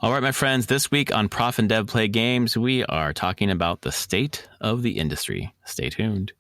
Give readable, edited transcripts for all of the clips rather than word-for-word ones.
All right, my friends, this week on Prof and Dev Play Games, we are talking about the state of the industry. Stay tuned.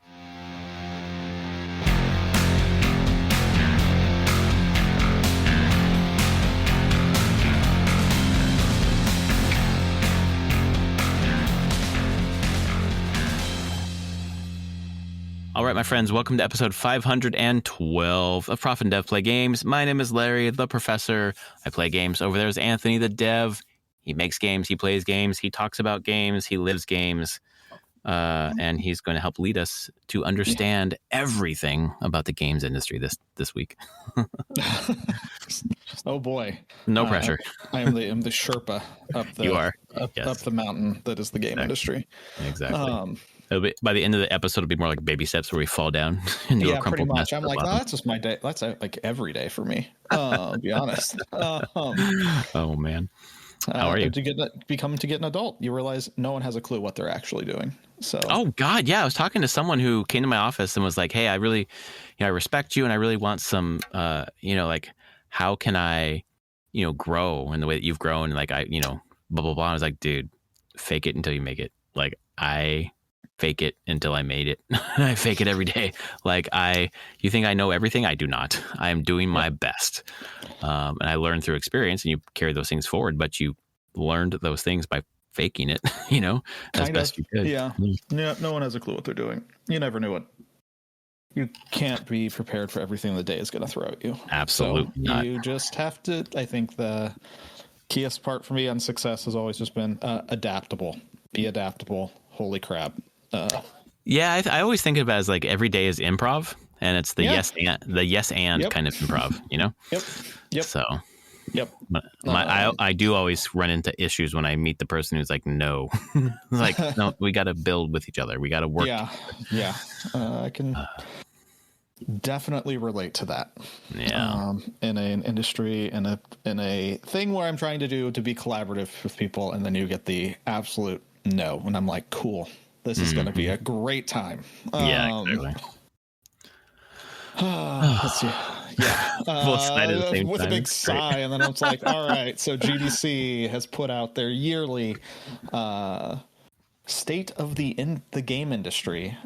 All right, my friends, welcome to episode 512 of Prof and Dev Play Games. My name is Larry, the professor. I play games. Over there is Anthony, the dev. He makes games, he plays games, he talks about games, he lives games, and he's going to help lead us to understand everything about the games industry this week. Oh boy! No pressure. I am the Sherpa up the You are. up the mountain that is the game industry. Exactly. By the end of the episode, it'll be more like baby steps where we fall down into a crumpled pretty much. mess. I'm like, that's just my day. That's like every day for me. To be honest. Oh man, how are you? To get an adult, you realize no one has a clue what they're actually doing. So. Oh God, yeah. I was talking to someone who came to my office and was like, "Hey, I really, I respect you, and I really want some, like, how can I, grow in the way that you've grown? Like, blah blah blah." I was like, "Dude, fake it until you make it. Like, I fake it until I made it. I fake it every day. Like, you think I know everything? I do not. I am doing my best, and I learned through experience. And you carry those things forward, but you learned those things by faking it, as best you could. Yeah. No one has a clue what they're doing. You never knew it. You can't be prepared for everything the day is going to throw at you. Absolutely not. You just have to. I think the keyest part for me on success has always just been adaptable. Be adaptable. Holy crap. Yeah, I always think of it as like every day is improv, and it's the yes and kind of improv, Yep. So. Yep. I do always run into issues when I meet the person who's like, no, like, no, we got to build with each other. We got to work. Yeah. I can definitely relate to that. Yeah. In an industry, in a thing where I'm trying to be collaborative with people, and then you get the absolute no, and I'm like, cool, this is going to be a great time. Yeah, exactly. Let's see. Yeah, with a big sigh, and then it's like, all right. So GDC has put out their yearly state of the game industry.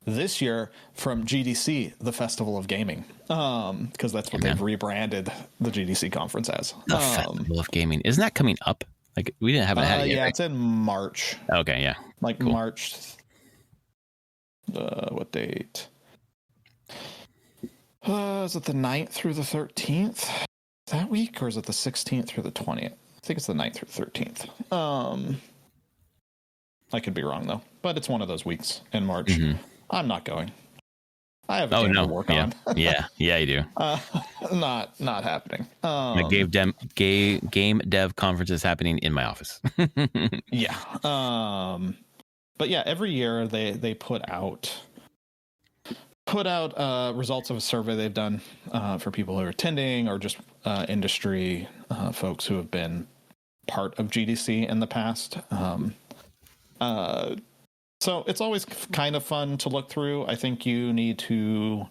This year from GDC, the Festival of Gaming, because that's what they've rebranded the GDC conference as. The Festival of Gaming, isn't that coming up? Like, we didn't have it yet. Yeah, right? it's in March. Okay, yeah, like cool. March. What date? Is it the 9th through the 13th that week, or is it the 16th through the 20th? I think it's the 9th through the 13th. I could be wrong though, but it's one of those weeks in March. Mm-hmm. I'm not going. I have a game to work on. yeah, you do. Not happening. The game dev conference is happening in my office. Yeah. But yeah, every year they put out results of a survey they've done for people who are attending, or just industry folks who have been part of GDC in the past. So it's always kind of fun to look through. I think you need to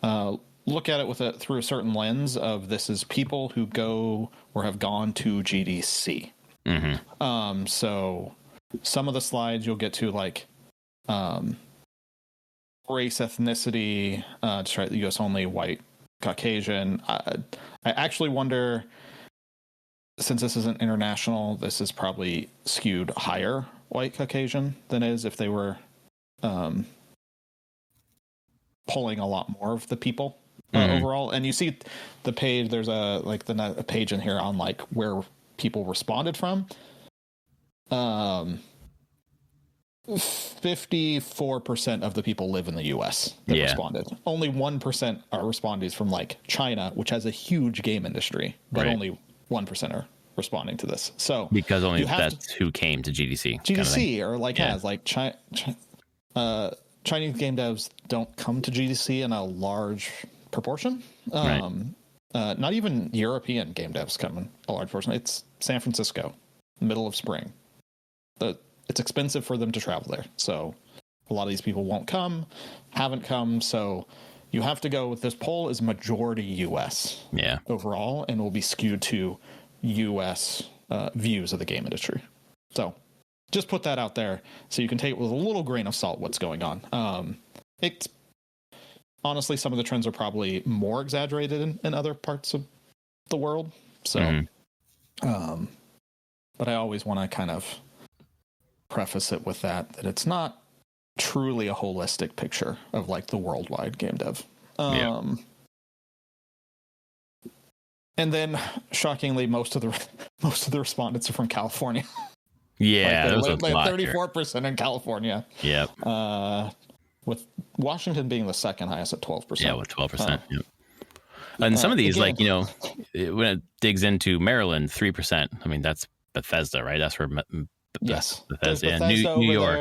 look at it through a certain lens of, this is people who go or have gone to GDC. Mm-hmm. So some of the slides you'll get to, like, race, ethnicity, just right, the U.S. only, white, Caucasian. I actually wonder, since this isn't international, this is probably skewed higher white Caucasian than is if they were polling a lot more of the people overall. And you see the page, there's a page in here on like where people responded from. 54% of the people live in the US that responded. Only 1% are respondees from like China, which has a huge game industry, but only 1% are responding to this. So because only that's who came to GDC. Or like has like Chinese game devs don't come to GDC in a large proportion. Not even European game devs come in a large portion. It's San Francisco, middle of spring. It's expensive for them to travel there. So a lot of these people haven't come. So you have to go with, this poll is majority US overall, and will be skewed to U.S. Views of the game industry. So just put that out there so you can take it with a little grain of salt what's going on. It's honestly, some of the trends are probably more exaggerated in other parts of the world. So, but I always want to kind of preface it with that it's not truly a holistic picture of like the worldwide game dev. And then shockingly, most of the respondents are from California. Yeah, like 34% in California. Yep. With Washington being the second highest at 12%. Yeah, with 12%. Yep. And some of these, again, like, you know, when it digs into Maryland, 3%. I mean, that's Bethesda, right? That's where yes, Bethesda and New York,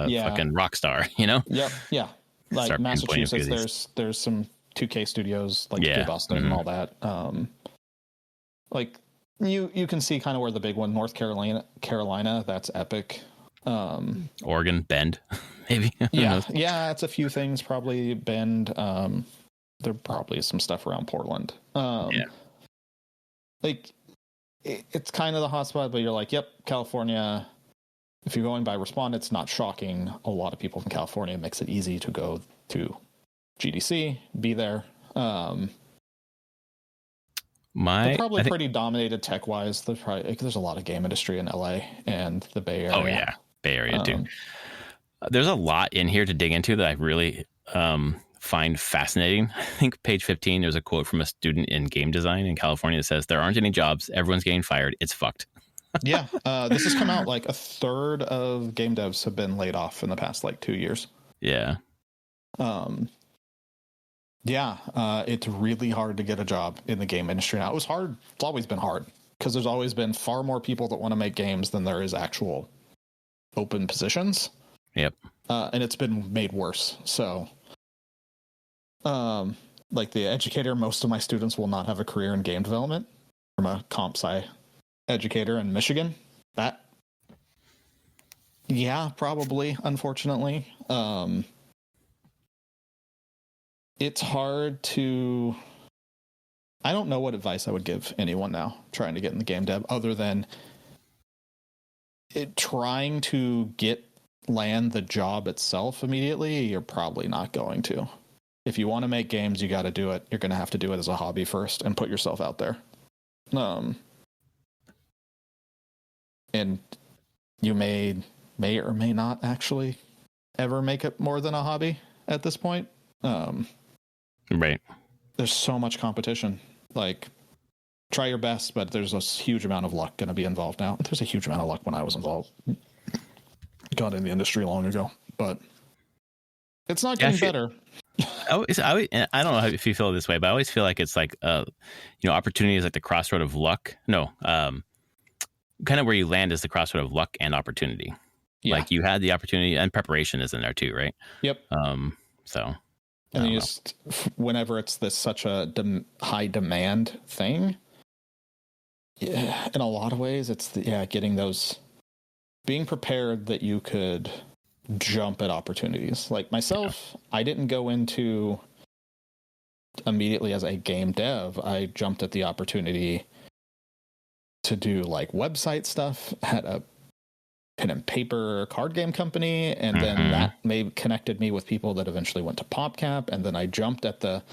fucking Rockstar, you know? Yep, yeah. Like Massachusetts, there's some 2K studios like Boston and all that. Like you can see kind of where the big one, North Carolina, that's Epic. Oregon, Bend, maybe. Yeah, it's a few things. Probably Bend. There probably is some stuff around Portland. Like it's kind of the hotspot, but you're like, yep, California. If you're going by respondents, not shocking. A lot of people from California. Makes it easy to go to GDC, be there. They're probably pretty dominated tech wise. There's a lot of game industry in LA and the Bay Area. Oh yeah, Bay Area too. There's a lot in here to dig into that I really find fascinating. I think page 15, there's a quote from a student in game design in California that says, "There aren't any jobs. Everyone's getting fired. It's fucked." Yeah, this has come out like a third of game devs have been laid off in the past like 2 years. Yeah. It's really hard to get a job in the game industry now. It was hard. It's always been hard because there's always been far more people that want to make games than there is actual open positions. Yep. And it's been made worse. So, like the educator, most of my students will not have a career in game development. From a comp sci educator in Michigan. Probably, unfortunately. It's hard to... I don't know what advice I would give anyone now trying to get in the game dev other than trying to land the job itself immediately. You're probably not going to. If you want to make games, you got to do it. You're going to have to do it as a hobby first and put yourself out there. And you may or may not actually ever make it more than a hobby at this point. Right. There's so much competition. Like, try your best, but there's a huge amount of luck going to be involved now. There's a huge amount of luck when I was involved. Got in the industry long ago, but it's not getting better. I don't know if you feel this way, but I always feel like it's like, opportunity is like the crossroad of luck. No, kind of where you land is the crossroad of luck and opportunity. Yeah. Like you had the opportunity and preparation is in there too, right? Yep. So. And you just, whenever it's such a high demand thing, in a lot of ways, it's getting those, being prepared that you could jump at opportunities. Like myself, I didn't go into immediately as a game dev. I jumped at the opportunity to do like website stuff at a pen and paper card game company, and then that connected me with people that eventually went to PopCap, and then I jumped at the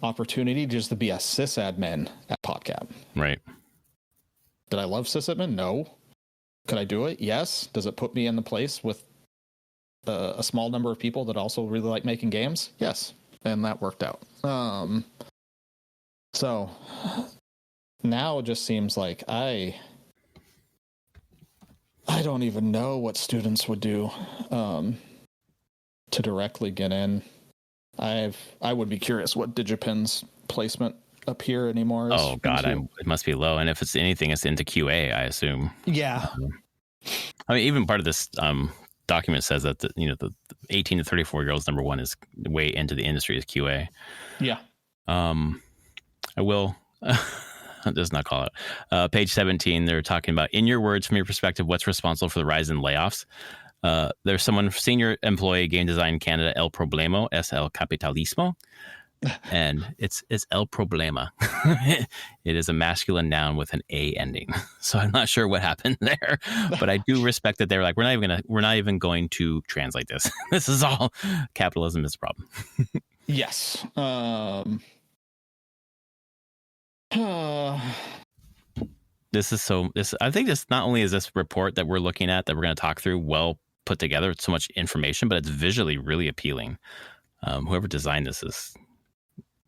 opportunity just to be a sysadmin at PopCap. Right. Did I love sysadmin? No. Could I do it? Yes. Does it put me in the place with a small number of people that also really like making games? Yes. And that worked out. So now it just seems like I don't even know what students would do to directly get in. I would be curious what DigiPen's placement up here anymore is. Oh God, it must be low. And if it's anything, it's into QA, I assume. Yeah. I mean, even part of this document says that the 18 to 34-year-olds number one is way into the industry is QA. Yeah. I will. Does not call it. Page 17, they're talking about, in your words, from your perspective, what's responsible for the rise in layoffs? There's someone, senior employee, game design Canada, El Problema, es el capitalismo. and it's el problema. It is a masculine noun with an A ending. So I'm not sure what happened there, but I do respect that they were like, we're not even going to translate this. This is all capitalism is a problem. Yes. I think this not only is this report that we're looking at that we're going to talk through well put together, it's so much information, but it's visually really appealing. Whoever designed this is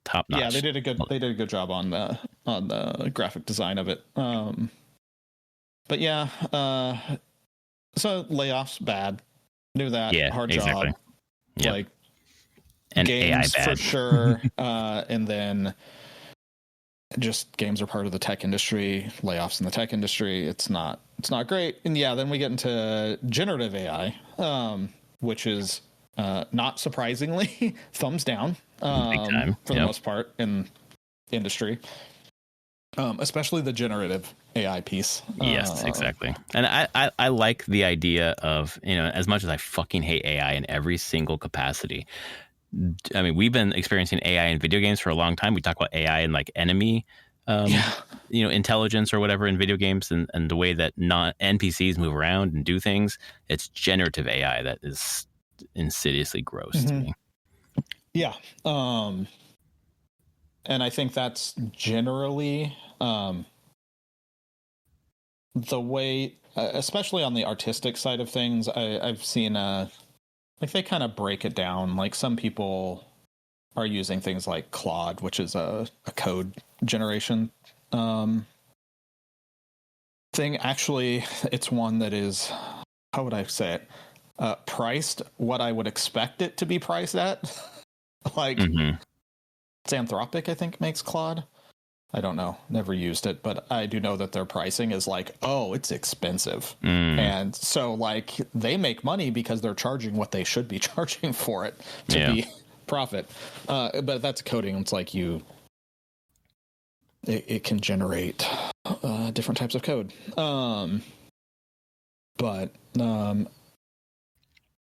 top notch. Yeah, they did a good job on the graphic design of it. But yeah, so layoffs bad. Knew that. Yeah, hard exactly. job. Yep. Like and games AI bad. for sure. And then just games are part of the tech industry. Layoffs in the tech industry. It's not great. And yeah, then we get into generative AI, which is not surprisingly thumbs down for the most part in industry, especially the generative AI piece. Yes, exactly. And I like the idea of, as much as I fucking hate AI in every single capacity. I mean, we've been experiencing AI in video games for a long time. We talk about AI and like enemy, intelligence or whatever in video games, and the way that NPCs move around and do things. It's generative AI that is insidiously gross to me. Yeah. And I think that's generally the way, especially on the artistic side of things, I've seen like they kind of break it down. Like some people are using things like Claude, which is a code generation thing. Actually, it's one that is, how would I say it? Priced what I would expect it to be priced at. Like it's Anthropic, I think, makes Claude. I don't know. Never used it, but I do know that their pricing is like, oh, it's expensive. And so like they make money because they're charging what they should be charging for it to be profit. But that's coding. It's like it can generate different types of code.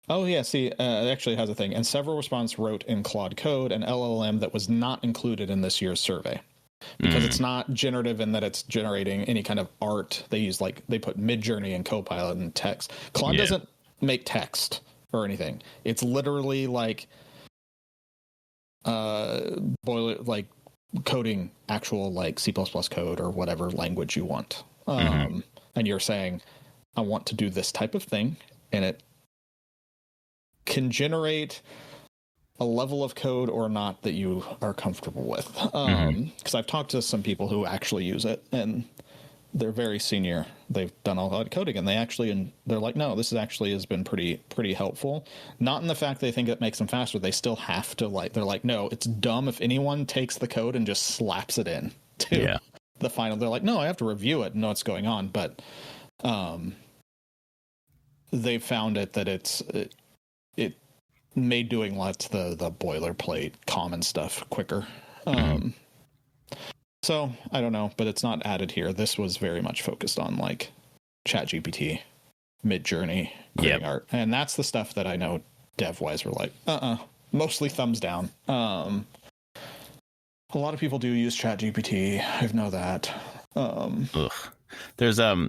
Oh, yeah, see, it actually has a thing. And several respondents wrote in Claude Code, an LLM that was not included in this year's survey. Because it's not generative in that it's generating any kind of art. They put Midjourney and Copilot and text. Claude doesn't make text or anything. It's literally like coding actual like C++ code or whatever language you want. And you're saying, I want to do this type of thing, and it can generate a level of code or not that you are comfortable with. Because I've talked to some people who actually use it, and they're very senior. They've done a lot of coding, and they're like, no, this has been pretty helpful. Not in the fact they think it makes them faster. They still have to they're like, no, it's dumb if anyone takes the code and just slaps it in to the final. They're like, no, I have to review it and know what's going on. But they found that it made doing lots of the boilerplate common stuff quicker. So I don't know, but it's not added here. This was very much focused on like ChatGPT, Midjourney, creating art, and that's the stuff that I know dev-wise were like, mostly thumbs down. A lot of people do use ChatGPT. I know that. There's a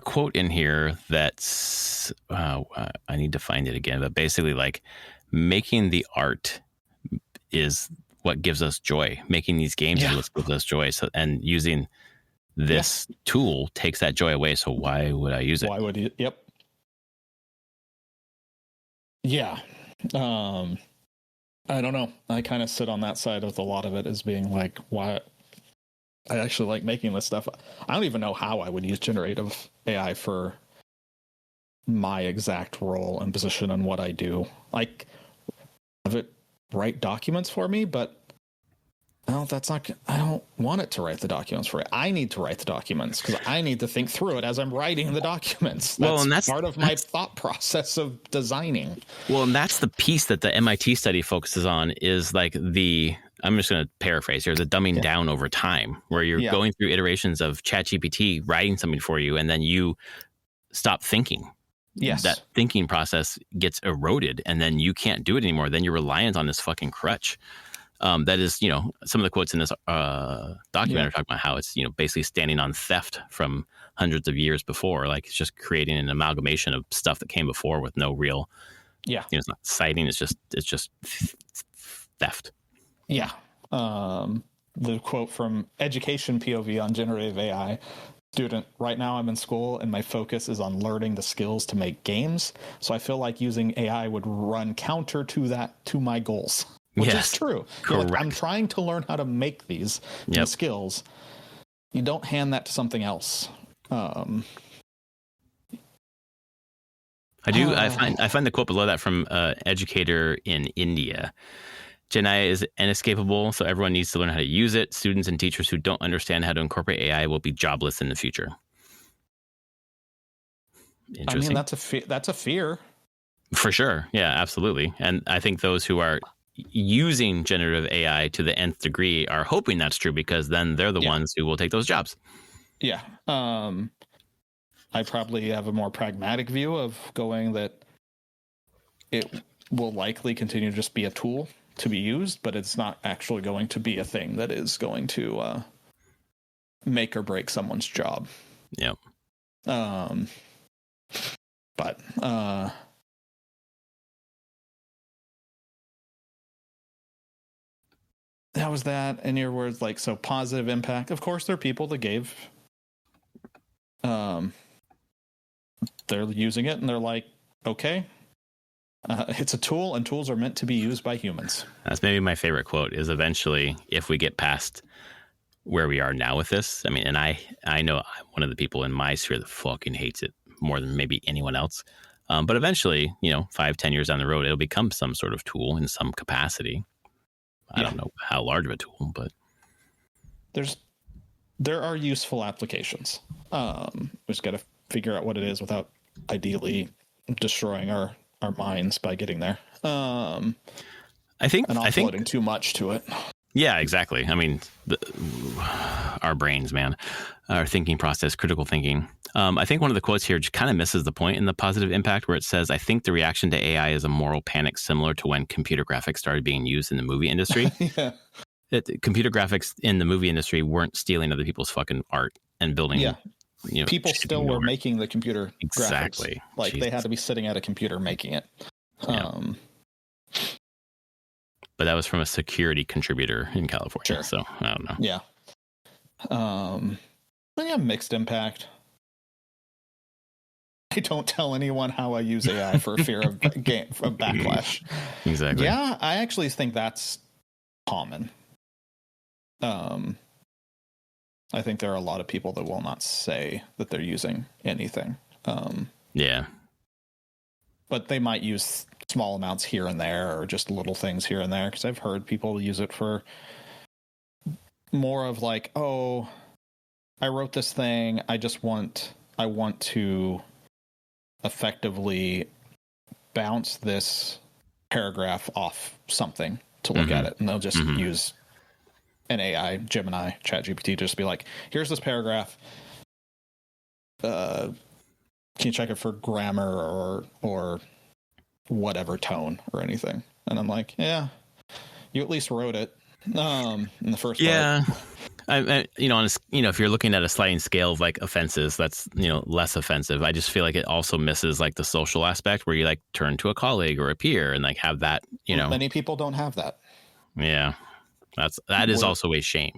quote in here that's I need to find it again, but basically like making the art is what gives us joy. Making these games is what gives us joy. So, and using this tool takes that joy away. So why would I use it? Why would you? Yep. Yeah. I don't know. I kind of sit on that side of a lot of it as being like, why? I actually like making this stuff. I don't even know how I would use generative AI for my exact role and position and what I do. Like, have it write documents for me, but no, I don't want it to write the documents for it. I need to write the documents because I need to think through it as I'm writing the documents. That's part of my thought process of designing. Well, and that's the piece that the MIT study focuses on is like I'm just going to paraphrase here, the dumbing down over time, where you're going through iterations of ChatGPT writing something for you, and then you stop thinking. Yes. that thinking process gets eroded, and then you can't do it anymore. Then you're reliant on this fucking crutch. That is, some of the quotes in this document are talking about how it's, basically standing on theft from hundreds of years before. Like, it's just creating an amalgamation of stuff that came before with no real, it's not citing. It's just theft. Yeah. The quote from Education POV on generative AI. Student, right now I'm in school and my focus is on learning the skills to make games. So I feel like using AI would run counter to my goals, which is true. Correct. Like, I'm trying to learn how to make these skills. You don't hand that to something else. I find the quote below that from educator in India. Gen AI is inescapable, so everyone needs to learn how to use it. Students and teachers who don't understand how to incorporate AI will be jobless in the future. Interesting. I mean, that's a fear. For sure. Yeah, absolutely. And I think those who are using generative AI to the nth degree are hoping that's true, because then they're the ones who will take those jobs. Yeah. I probably have a more pragmatic view of going that it will likely continue to just be a tool to be used, but it's not actually going to be a thing that is going to make or break someone's job. Yep. But that was that. In your words, like, so positive impact. Of course, there are people that gave, they're using it and they're like, okay, it's a tool, and tools are meant to be used by humans. That's maybe my favorite quote, is eventually, if we get past where we are now with this, I mean, and I know I'm one of the people in my sphere that fucking hates it more than maybe anyone else. But eventually, 5-10 years down the road, it'll become some sort of tool in some capacity. I don't know how large of a tool, but there are useful applications. We just got to figure out what it is without ideally destroying our minds by getting there. I think offloading too much to it. Yeah, exactly. I mean, our brains, man, our thinking process, critical thinking. I think one of the quotes here just kind of misses the point in the positive impact, where it says, I think the reaction to AI is a moral panic similar to when computer graphics started being used in the movie industry. Computer graphics in the movie industry weren't stealing other people's fucking art and building. Yeah. People still were making the computer graphics. Like, they had to be sitting at a computer making it. But that was from a security contributor in California. Sure. So I don't know. Yeah. Mixed impact. I don't tell anyone how I use AI for fear of backlash. Exactly. Yeah, I actually think that's common. I think there are a lot of people that will not say that they're using anything. But they might use small amounts here and there, or just little things here and there, because I've heard people use it for more of like, oh, I wrote this thing, I want to effectively bounce this paragraph off something to look at it, and they'll just use an AI, Gemini, ChatGPT, just be like, here's this paragraph. Can you check it for grammar or whatever tone or anything? And I'm like, yeah, you at least wrote it in the first part. Yeah. If you're looking at a sliding scale of like offenses, that's, less offensive. I just feel like it also misses like the social aspect, where you like turn to a colleague or a peer and like have that, Many people don't have that. Yeah. That is also a shame.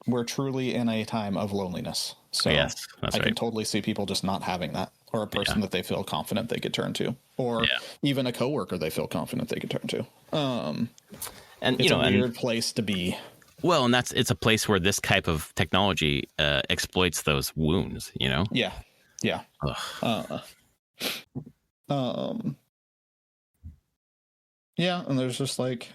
We're truly in a time of loneliness. So yes, that's I can totally see people just not having that, or a person that they feel confident they could turn to, or even a coworker they feel confident they could turn to. And it's a weird place to be. Well, and it's a place where this type of technology exploits those wounds, Yeah. Yeah. Yeah, and there's just like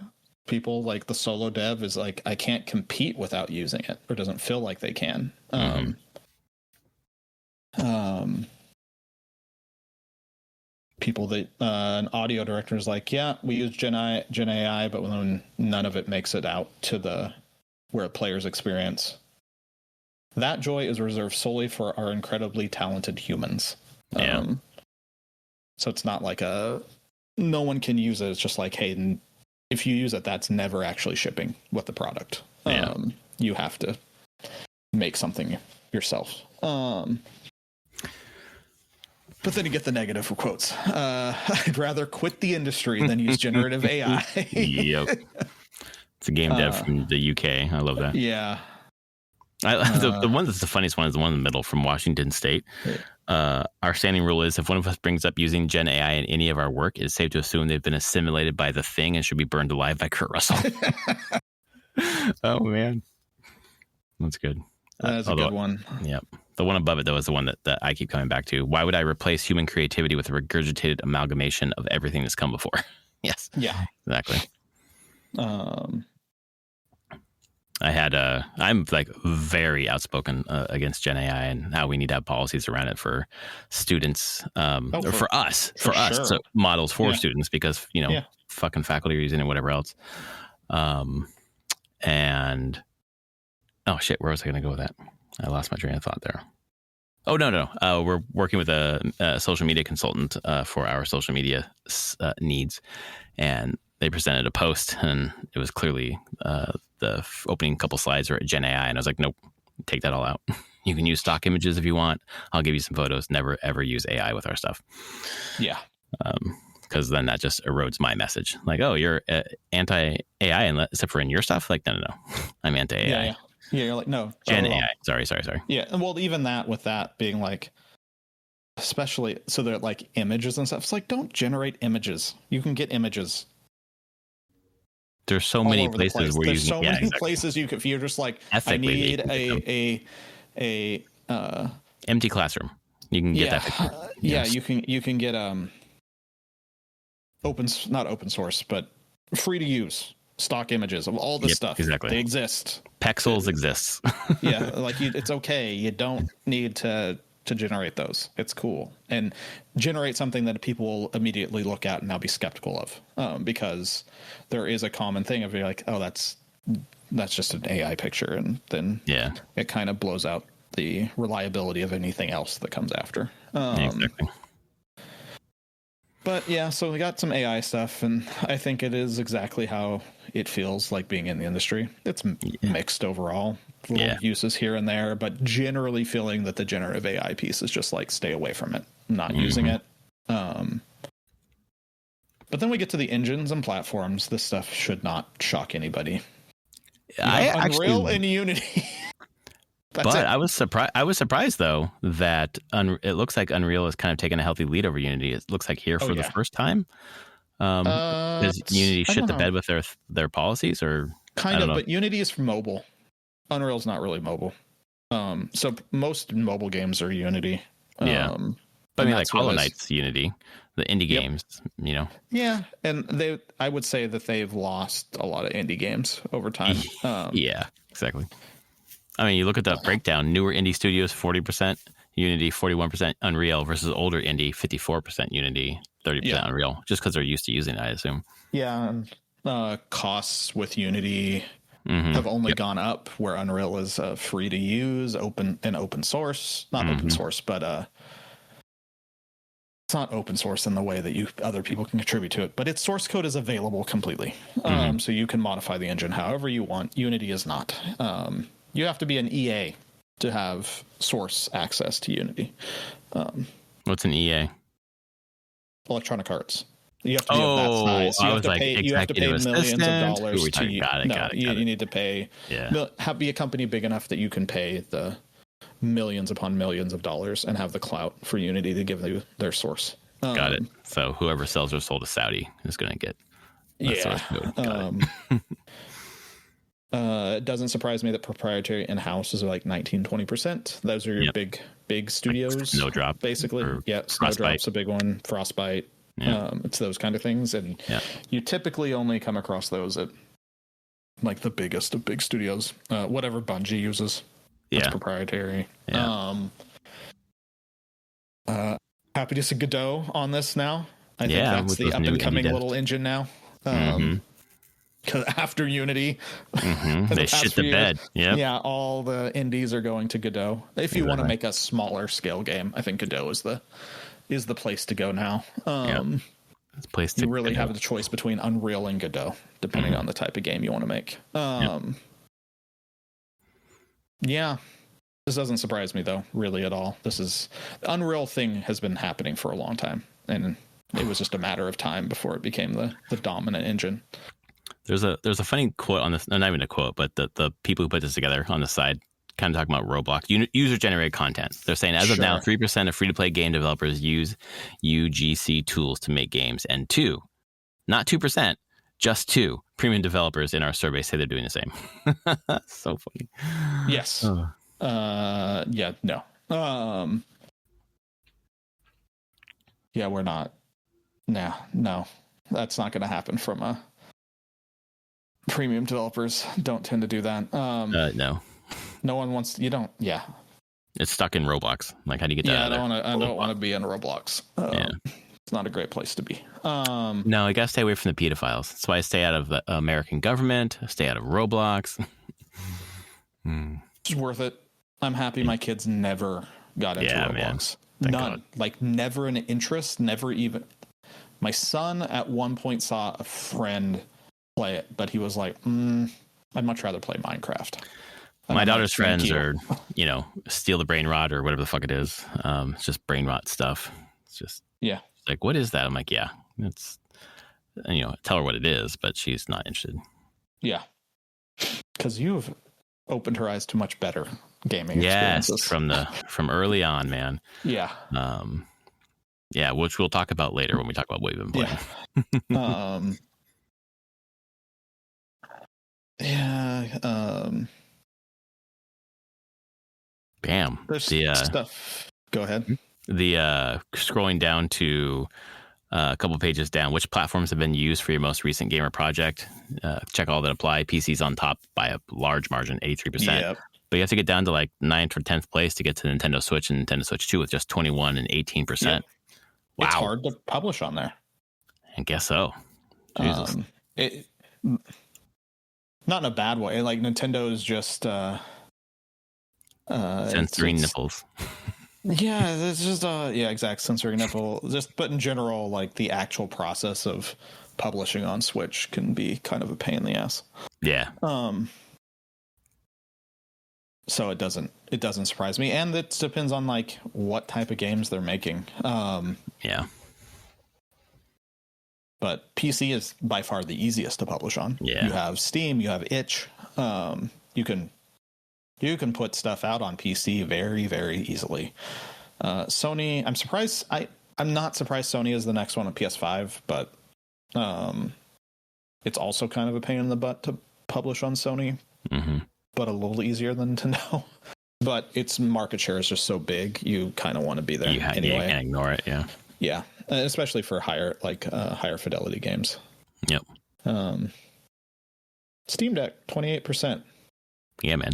people like the solo dev is like, I can't compete without using it, or doesn't feel like they can. People that an audio director is like, yeah, we use Gen AI, but when none of it makes it out to where players experience. That joy is reserved solely for our incredibly talented humans. So it's not like no one can use it. It's just like, hey, if you use it, that's never actually shipping with the product. Yeah. You have to make something yourself. But then you get the negative quotes. I'd rather quit the industry than use generative AI. Yep. It's a game dev from the UK. I love that. Yeah. The one that's the funniest one is the one in the middle from Washington State. Our standing rule is if one of us brings up using Gen AI in any of our work, it is safe to assume they've been assimilated by the thing and should be burned alive by Kurt Russell. Oh, man. That's good. That's a good one. Yep. The one above it, though, is the one that I keep coming back to. Why would I replace human creativity with a regurgitated amalgamation of everything that's come before? Yes. Yeah. Exactly. I'm like very outspoken against Gen AI and how we need to have policies around it for students, or for us, sure. so models for students, because, fucking faculty are using it, whatever else. And oh shit, where was I going to go with that? I lost my train of thought there. Oh, no. We're working with a social media consultant for our social media needs. And they presented a post, and it was clearly the opening couple slides are Gen AI. And I was like, nope, take that all out. You can use stock images if you want. I'll give you some photos. Never, ever use AI with our stuff. Yeah. Because then that just erodes my message. Like, oh, you're anti-AI, except for in your stuff? Like, no. I'm anti-AI. Yeah, you're like, no. Gen AI. Sorry. Yeah, and well, even that, with that being like, especially, so they're like images and stuff. It's like, don't generate images. You can get images. There's so many places where there's so many places you could, if you're just like, ethically, I need a empty classroom. You can get that picture. Yes. You can get not open source, but free to use stock images of all this stuff. Exactly. They exist. Pexels exists. Yeah, like it's okay. You don't need to generate those. It's cool. And generate something that people will immediately look at and now be skeptical of, because there is a common thing of, you're like, oh, that's just an AI picture, and then it kind of blows out the reliability of anything else that comes after. Exactly. But yeah, so we got some AI stuff, and I think it is exactly how it feels like being in the industry. It's mixed overall, little uses here and there, but generally feeling that the generative AI piece is just like, stay away from it, not using it. But then we get to the engines and platforms. This stuff should not shock anybody. Unreal and Unity. But I was surprised though that it looks like Unreal has kind of taken a healthy lead over Unity. It looks like here for the first time. Does Unity shit the bed with their policies, or kind of? But Unity is for mobile. Unreal's not really mobile. So most mobile games are Unity. Yeah, but I mean, like Hollow Knight's Unity, the indie games. Yeah, and I would say that they've lost a lot of indie games over time. Yeah, exactly. I mean, you look at the breakdown, newer indie studios, 40%, Unity, 41%, Unreal, versus older indie, 54% Unity, 30% Unreal, just because they're used to using it, I assume. Yeah, costs with Unity have only gone up, where Unreal is free to use, open source. Not open source, but it's not open source in the way that other people can contribute to it, but its source code is available completely. So you can modify the engine however you want. Unity is not. You have to be an EA to have source access to Unity. What's an EA? Electronic Arts. You have to be of that size. You have to pay millions of dollars to use. You need to pay. Be a company big enough that you can pay the millions upon millions of dollars and have the clout for Unity to give you their source. Got it. So whoever sells their soul to Saudi is going to get source code. Got it. It doesn't surprise me that proprietary in-house is like 19-20%. Those are your big studios. Like Snowdrop, basically. Snowdrop's a big one. Frostbite. It's those kind of things, and you typically only come across those at like the biggest of big studios. Whatever Bungie uses, it's proprietary. Happy to see Godot on this now. I think that's the up and coming little engine now. After Unity, they shit the bed. All the indies are going to Godot. If you want to make a smaller scale game, I think Godot is is the place to go now. It's a place to you really have the choice between Unreal and Godot, depending on the type of game you want to make. Yeah, this doesn't surprise me though, really at all. The Unreal thing has been happening for a long time, and it was just a matter of time before it became the dominant engine. There's a funny quote on this, not even a quote, but the people who put this together on the side kind of talking about Roblox user-generated content. They're saying as of now, 3% of free-to-play game developers use UGC tools to make games, and not 2%, just 2 premium developers in our survey say they're doing the same. So funny. Yes. Yeah. No. Yeah, we're not. No, that's not going to happen from premium developers. Don't tend to do that. No. No one wants. You don't. Yeah. It's stuck in Roblox. Like, how do you get that? I don't want to be in Roblox. It's not a great place to be. No, you gotta stay away from the pedophiles. That's why I stay out of the American government. Stay out of Roblox. It's worth it. I'm happy my kids never got into Roblox. None. God. Like, never an interest. Never even. My son at one point saw a friend play it, but he was like, I'd much rather play Minecraft. My daughter's friends are, steal the brain rot or whatever the fuck it is. It's just brain rot stuff. It's just like, what is that? I'm like, it's, tell her what it is, but she's not interested. Yeah, because you've opened her eyes to much better gaming experiences. from early on, man. Yeah. Which we'll talk about later when we talk about what we've been playing. Bam. There's stuff. Go ahead. The scrolling down to a couple pages down, which platforms have been used for your most recent gamer project? Check all that apply. PC's on top by a large margin, 83%. Yep. But you have to get down to like 9th or 10th place to get to Nintendo Switch and Nintendo Switch 2 with just 21 and 18%. Yep. Wow. It's hard to publish on there. I guess so. Jesus. Not in a bad way. Like, Nintendo is just censoring nipples. Yeah, it's just exact censoring nipple. But in general, like, the actual process of publishing on Switch can be kind of a pain in the ass. Yeah. So it doesn't surprise me, and it depends on like what type of games they're making. Yeah. But PC is by far the easiest to publish on. Yeah. You have Steam, you have Itch. You can put stuff out on PC very, very easily. Sony, I'm surprised. I'm not surprised Sony is the next one on PS5, but it's also kind of a pain in the butt to publish on Sony, but a little easier than Nintendo. But its market share is just so big, you kind of want to be there anyway. You can't ignore it. Yeah. Yeah, especially for higher fidelity games. Yep. Steam Deck, 28%. Yeah, man.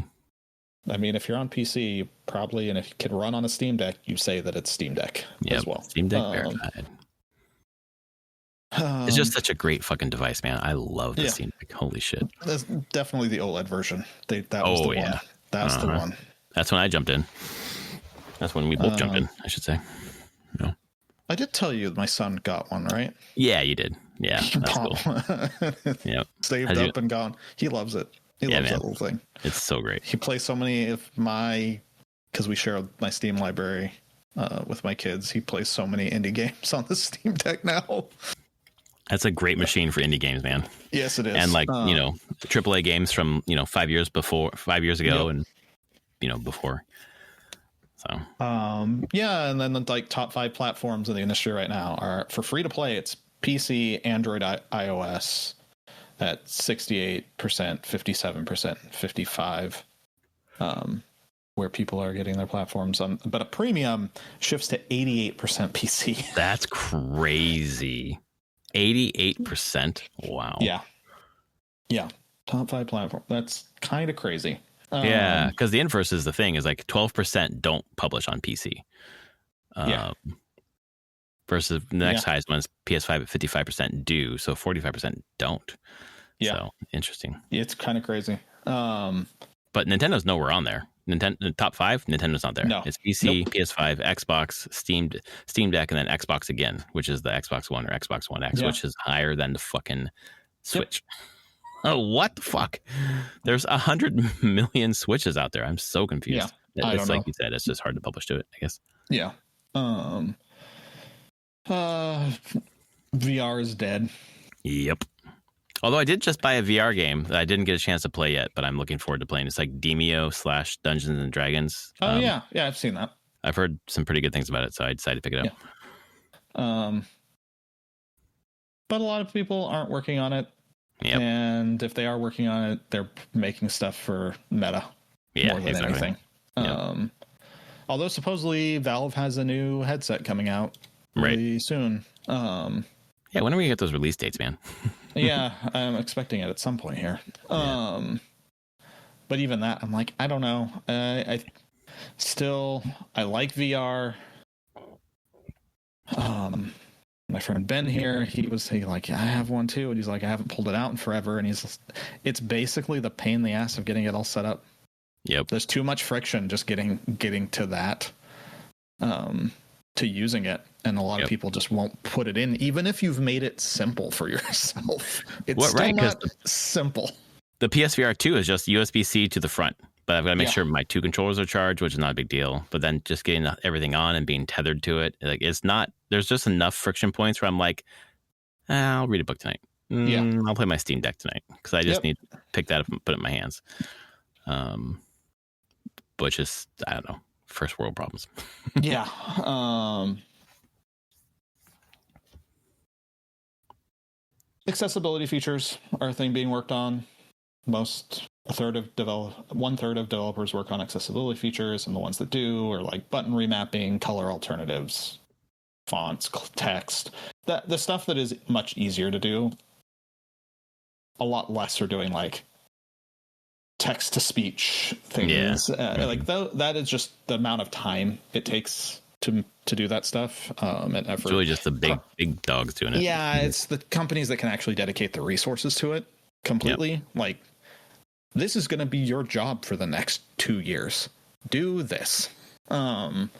I mean, if you're on PC, probably, and if you can run on a Steam Deck, you say that it's Steam Deck as well. Steam Deck verified. It's just such a great fucking device, man. I love the Steam Deck. Holy shit. That's definitely the OLED version. That was the one. That's the one. That's when I jumped in. That's when we both jumped in, I should say. No. I did tell you my son got one, right? Yeah, you did. Yeah, that's cool. Yep. Saved up and gone. He loves it. He loves that little thing. It's so great. He plays so many because we share my Steam library with my kids. He plays so many indie games on the Steam Deck now. That's a great machine for indie games, man. Yes, it is. And like, AAA games from, 5 years ago and, before. So, and then the like top 5 platforms in the industry right now are for free to play. It's PC, Android, iOS at 68%, 57%, 55%, where people are getting their platforms on. But a premium shifts to 88% PC. That's crazy. 88%. Wow. Yeah. Top 5 platform. That's kind of crazy. Yeah, because the inverse is the thing is like 12% don't publish on PC. Versus the next highest one is PS5 at 55% do, so 45% don't. Yeah. So interesting. It's kind of crazy. But Nintendo's nowhere on there. Nintendo top 5, Nintendo's not there. No. It's PC, Nope. PS5, Xbox, Steam Deck, and then Xbox again, which is the Xbox One or Xbox One X, which is higher than the fucking Switch. Yep. Oh, what the fuck? There's 100 million Switches out there. I'm so confused. Yeah, It's like you said, it's just hard to publish to it, I guess. Yeah. VR is dead. Yep. Although I did just buy a VR game that I didn't get a chance to play yet, but I'm looking forward to playing. It's like Demio / Dungeons and Dragons. Oh yeah, I've seen that. I've heard some pretty good things about it, so I decided to pick it up. Yeah. But a lot of people aren't working on it. Yep. And if they are working on it, they're making stuff for Meta more than anything. Yep. Although supposedly Valve has a new headset coming out really soon. Yeah, when are we gonna get those release dates, man? Yeah, I'm expecting it at some point here. But even that, I'm like, I don't know. I like VR. My friend Ben here, he like, I have one too, and he's like, I haven't pulled it out in forever, and it's basically the pain in the ass of getting it all set up. Yep. There's too much friction just getting to that, to using it, and a lot of people just won't put it in, even if you've made it simple for yourself. It's still not simple. The PSVR 2 is just USB-C to the front, but I've got to make sure my 2 controllers are charged, which is not a big deal. But then just getting everything on and being tethered to it, like it's not. There's just enough friction points where I'm like, I'll read a book tonight. I'll play my Steam Deck tonight because I just need to pick that up and put it in my hands. Which is, I don't know, first world problems. Yeah. Accessibility features are a thing being worked on. One third of developers work on accessibility features, and the ones that do are like button remapping, color alternatives, fonts, text. The stuff that is much easier to do. A lot less are doing like text to speech things. Like that is just the amount of time it takes to do that stuff, and effort. It's really just the big dogs doing it. Yeah, it's the companies that can actually dedicate the resources to it completely. Yep. Like, this is going to be your job for the next 2 years. Do this. But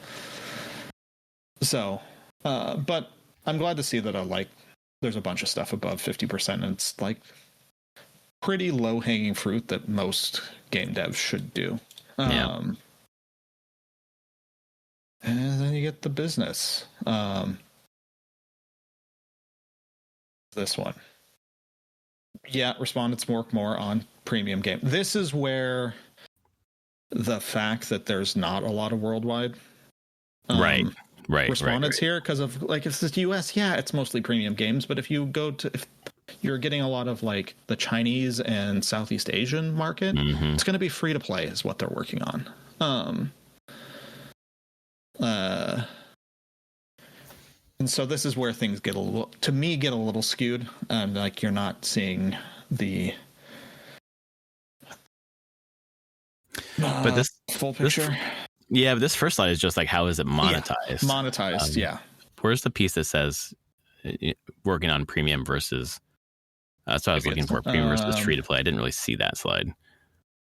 I'm glad to see that there's a bunch of stuff above 50%, and it's like pretty low hanging fruit that most game devs should do. And then you get the business. This one. Yeah, respondents work more on premium game. This is where the fact that there's not a lot of worldwide respondents here, because of like, if it's the US, it's mostly premium games. But if you're getting a lot of like the Chinese and Southeast Asian market, it's going to be free to play is what they're working on. And so this is where things get a little skewed, and like you're not seeing the but full picture. This first slide is just like, how is it monetized? Monetized. Where's the piece that says working on premium versus? That's what I was looking for. Premium versus free to play. I didn't really see that slide.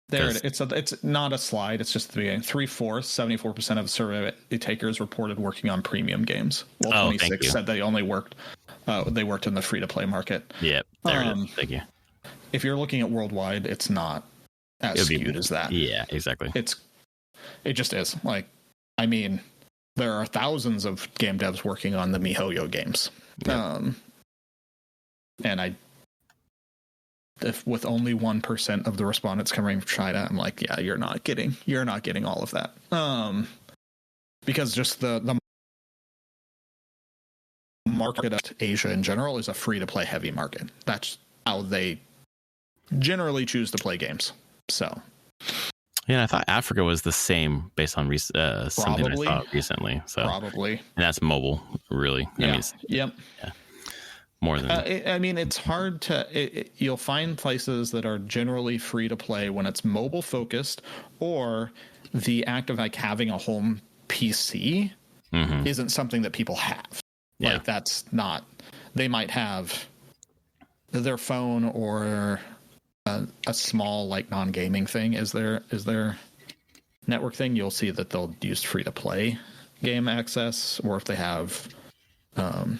There it's not a slide. It's just the beginning. 3/4, 74% of survey takers reported working on premium games. Well, 26 said they only worked. They worked in the free to play market. Yep, there it is. Thank you. If you're looking at worldwide, it's not as skewed as that. Yeah, exactly. It just is. Like, I mean, there are thousands of game devs working on the MiHoYo games, and if with only 1% of the respondents coming from China, I'm like, yeah, you're not getting all of that. Because just the market of Asia in general is a free to play heavy market. That's how they generally choose to play games. So, yeah, I thought Africa was the same based on something I saw recently. So probably, and that's mobile, really. Yeah. Yeah. More than I mean, it's hard to. You'll find places that are generally free to play when it's mobile focused, or the act of like having a home PC isn't something that people have. Yeah. Like, that's not. They might have their phone or a small like non-gaming thing is their network thing, you'll see that they'll use free to play game access, or if they have the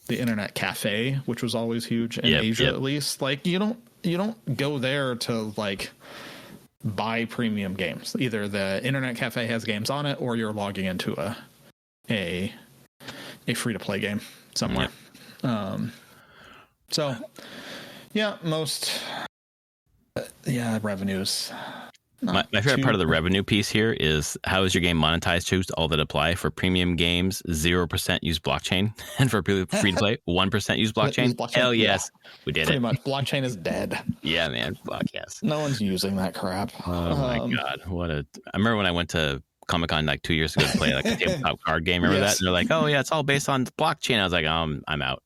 internet cafe, which was always huge in Asia, at least. Like you don't go there to like buy premium games. Either the internet cafe has games on it, or you're logging into a free to play game somewhere. So yeah, most revenues. My favorite part of the revenue piece here is how is your game monetized? Choose all that apply. For premium games, 0% use blockchain, and for free to play, 1% use blockchain. Hell yes, we did Pretty much, blockchain is dead. Yeah, man, fuck yes. No one's using that crap. Oh my god, I remember when I went to Comic-Con like 2 years ago to play like a tabletop card game. Remember that? And they're like, oh yeah, it's all based on blockchain. I was like, I'm out.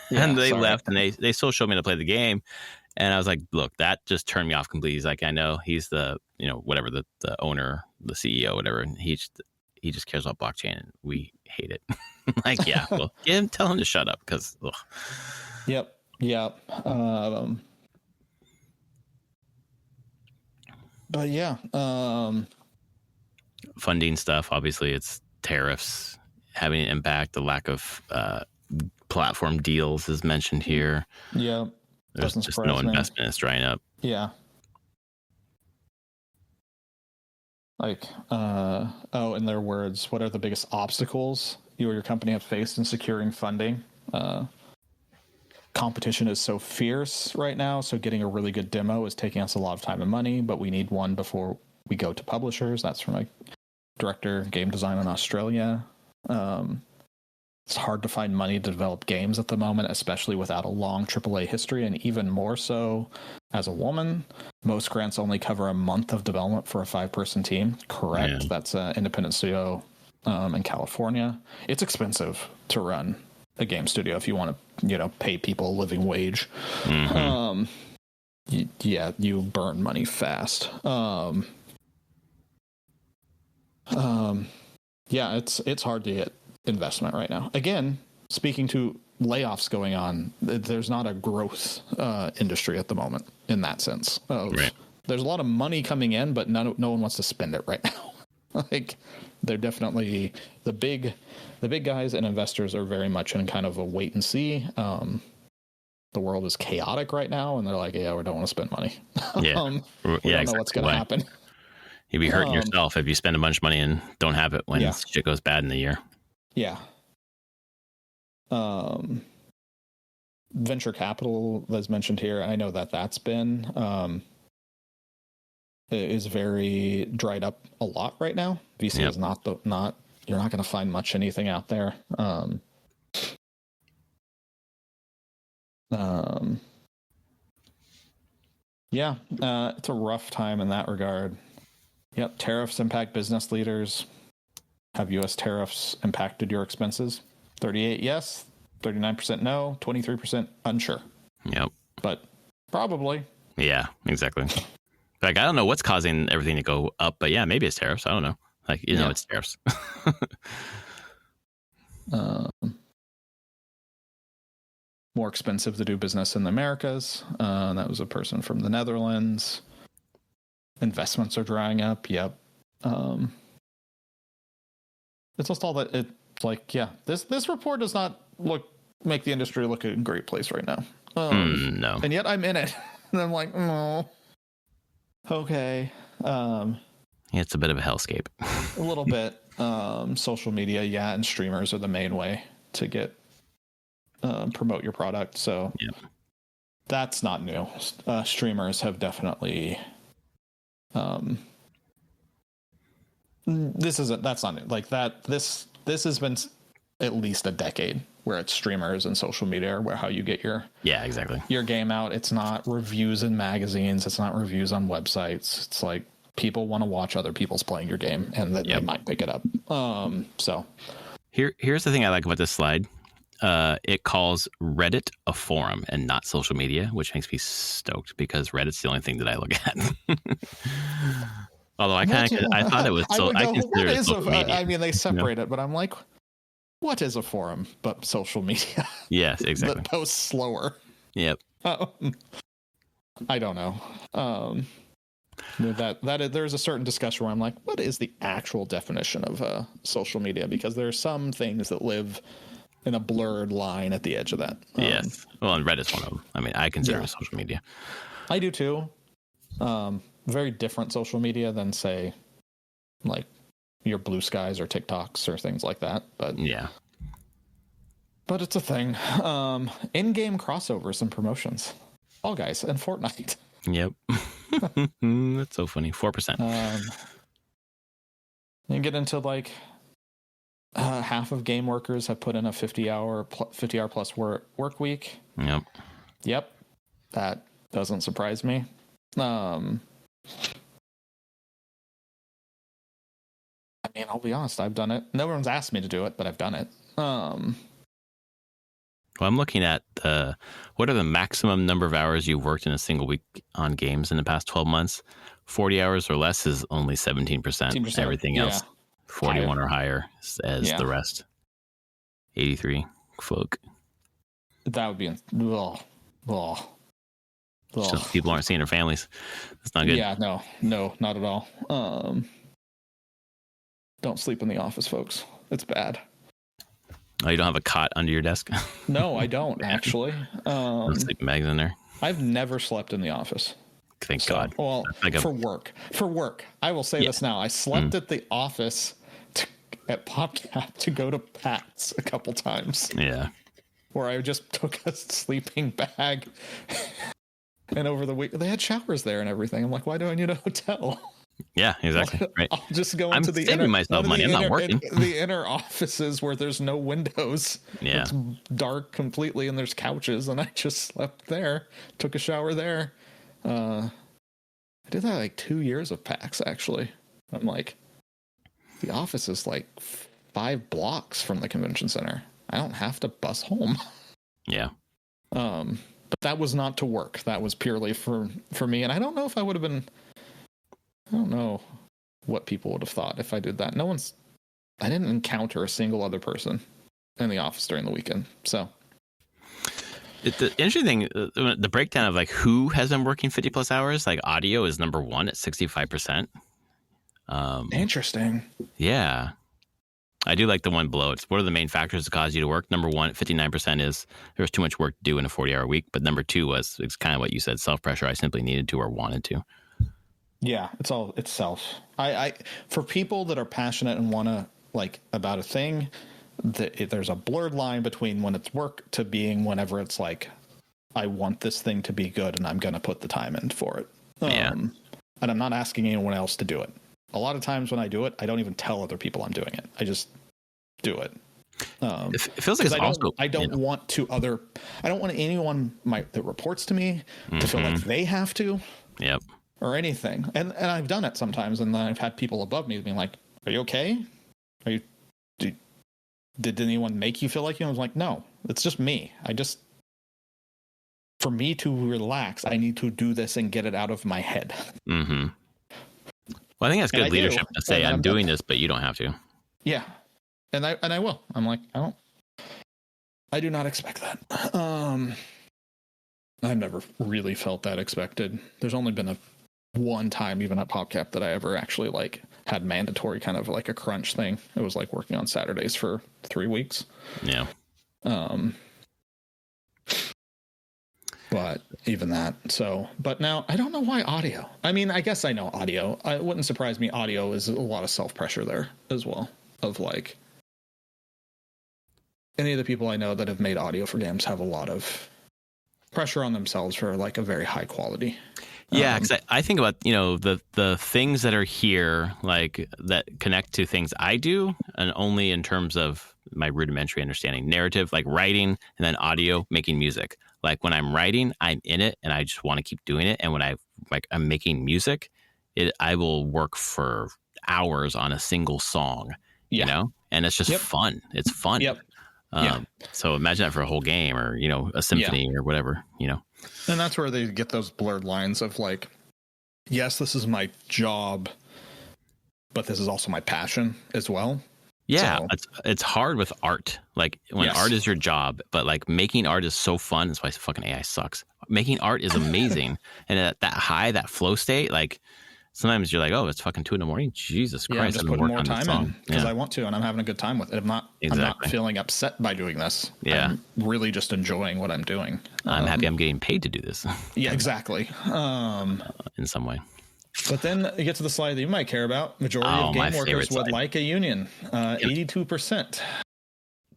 And they left, and they still showed me to play the game. And I was like, look, that just turned me off completely. He's like, I know he's the, whatever, the owner, the CEO, whatever. And he just cares about blockchain, and we hate it. Like, yeah, well, tell him to shut up, because. Yep. But yeah. Funding stuff, obviously, it's tariffs having an impact. The lack of platform deals is mentioned here. Yeah. There's just no investment. It's drying up. Yeah. Like, in their words, what are the biggest obstacles you or your company have faced in securing funding? Competition is so fierce right now, so getting a really good demo is taking us a lot of time and money, but we need one before we go to publishers. That's from a director game design in Australia. It's hard to find money to develop games at the moment, especially without a long AAA history, and even more so as a woman. Most grants only cover a month of development for a 5-person team. Correct. Yeah. That's an independent studio in California. It's expensive to run a game studio if you want to, pay people a living wage. Mm-hmm. You burn money fast. It's hard to get investment right now. Again, speaking to layoffs going on, there's not a growth industry at the moment in that sense. Right. There's a lot of money coming in, but no one wants to spend it right now. Like, they're definitely the big guys and investors are very much in kind of a wait and see. The world is chaotic right now, and they're like, we don't want to spend money. We don't know what's going to happen. You'd be hurting yourself if you spend a bunch of money and don't have it when shit goes bad in the year. Yeah. Venture capital that's mentioned here, I know that's been is very dried up a lot right now. VC is not you're not going to find much anything out there. It's a rough time in that regard. Yep, tariffs impact business leaders. Have U.S. tariffs impacted your expenses? 38% yes, 39% no, 23% unsure. Yep. But probably. Yeah, exactly. Like, I don't know what's causing everything to go up, but yeah, maybe it's tariffs. I don't know. Like, it's tariffs. More expensive to do business in the Americas. That was a person from the Netherlands. Investments are drying up. Yep. It's just all that it's like, this report does not make the industry look a great place right now. No. And yet I'm in it. And I'm like, oh, okay. It's a bit of a hellscape. A little bit. Social media, and streamers are the main way to get promote your product. So that's not new. Streamers have definitely that's not new. Like that this has been at least a decade where it's streamers and social media where how you get your your game out. It's not reviews in magazines, it's not reviews on websites. It's like people want to watch other people's playing your game, and then they might pick it up. So here's the thing I like about this slide. It calls Reddit a forum and not social media, which makes me stoked because Reddit's the only thing that I look at. Although I thought it was I consider it social media. I mean, they separate it, but I'm like, what is a forum but social media? Yes, exactly. That posts slower. Yep. I don't know. There's a certain discussion where I'm like, what is the actual definition of social media? Because there are some things that live in a blurred line at the edge of that. Yes. Well, and Reddit's one of them. I mean, I consider it social media. I do too. Very different social media than, say, like your Blue Skies or TikToks or things like that. But yeah. But it's a thing. In-game crossovers and promotions. Fall Guys and Fortnite. Yep. That's so funny. 4%. You get into like half of game workers have put in a 50-hour plus work week. Yep. That doesn't surprise me. I mean, I'll be honest, I've done it. No one's asked me to do it, but I've done it. Well, I'm looking at what are the maximum number of hours you've worked in a single week on games in the past 12 months? 40 hours or less is only 17%. Everything else, 41 or higher as the rest. 83 folk. That would be... So people aren't seeing their families. That's not good. Yeah, no, not at all. Don't sleep in the office, folks. It's bad. Oh, you don't have a cot under your desk? No, I don't, actually. No sleeping bags in there? I've never slept in the office. Thank God. Well, for work. I will say this now. I slept at the office at PopCap to go to PAX a couple times. Yeah. Where I just took a sleeping bag. And over the week, they had showers there and everything. I'm like, why do I need a hotel? Yeah, exactly. Right. I'll just go into the saving myself money. I'm not working. The inner offices where there's no windows. Yeah. It's dark completely and there's couches, and I just slept there. Took a shower there. I did that like 2 years of PAX, actually. I'm like, the office is like 5 blocks from the convention center. I don't have to bus home. Yeah. But that was not to work. That was purely for me. And I don't know if I would have been... I don't know what people would have thought if I did that. I didn't encounter a single other person in the office during the weekend. So the interesting thing, the breakdown of like who has been working 50 plus hours, like audio is number 1 at 65%. Interesting. Yeah. I do like the one below. It's what are the main factors that cause you to work? Number 1 at 59% is there was too much work to do in a 40-hour week. But number 2 it's kind of what you said, self-pressure. I simply needed to or wanted to. Yeah, it's self. I for people that are passionate and want to like about a thing, there's a blurred line between when it's work to being whenever it's like, I want this thing to be good and I'm going to put the time in for it. And I'm not asking anyone else to do it. A lot of times when I do it, I don't even tell other people I'm doing it. I just do it. It feels like I don't want anyone that reports to me to feel like they have to. Yep. Or anything. And I've done it sometimes, and then I've had people above me being like, are you okay? Did anyone make you feel like you? I was like, no, it's just me. For me to relax, I need to do this and get it out of my head. Mm-hmm. Well, I think that's good leadership to say, I'm doing this, but you don't have to. Yeah. And I will. I'm like, I do not expect that. I've never really felt that expected. There's only been one time even at PopCap that I ever actually like had mandatory kind of like a crunch thing. It was like working on Saturdays for 3 weeks. Yeah. But even that. But now I don't know why audio. I mean, I guess I know audio. It wouldn't surprise me. Audio is a lot of self-pressure there as well. Of like any of the people I know that have made audio for games have a lot of pressure on themselves for like a very high quality. Yeah, because I think about, the things that are here, like that connect to things I do, and only in terms of my rudimentary understanding. Narrative, like writing, and then audio, making music. Like when I'm writing, I'm in it, and I just want to keep doing it. And when I'm making music, I will work for hours on a single song, and it's just fun. It's fun. Yep. So imagine that for a whole game or, a symphony or whatever, And that's where they get those blurred lines of like, yes, this is my job, but this is also my passion as well. Yeah, it's hard with art. Like when art is your job, but like making art is so fun. That's why fucking AI sucks. Making art is amazing. And at that flow state, like sometimes you're like, oh, it's fucking 2 a.m. Jesus Christ. I'm just putting more time in because I want to, and I'm having a good time with it. I'm not feeling upset by doing this. Yeah. I'm really just enjoying what I'm doing. I'm happy I'm getting paid to do this. Yeah, exactly. In some way. But then you get to the slide that you might care about. Majority of game workers would like a union. 82%.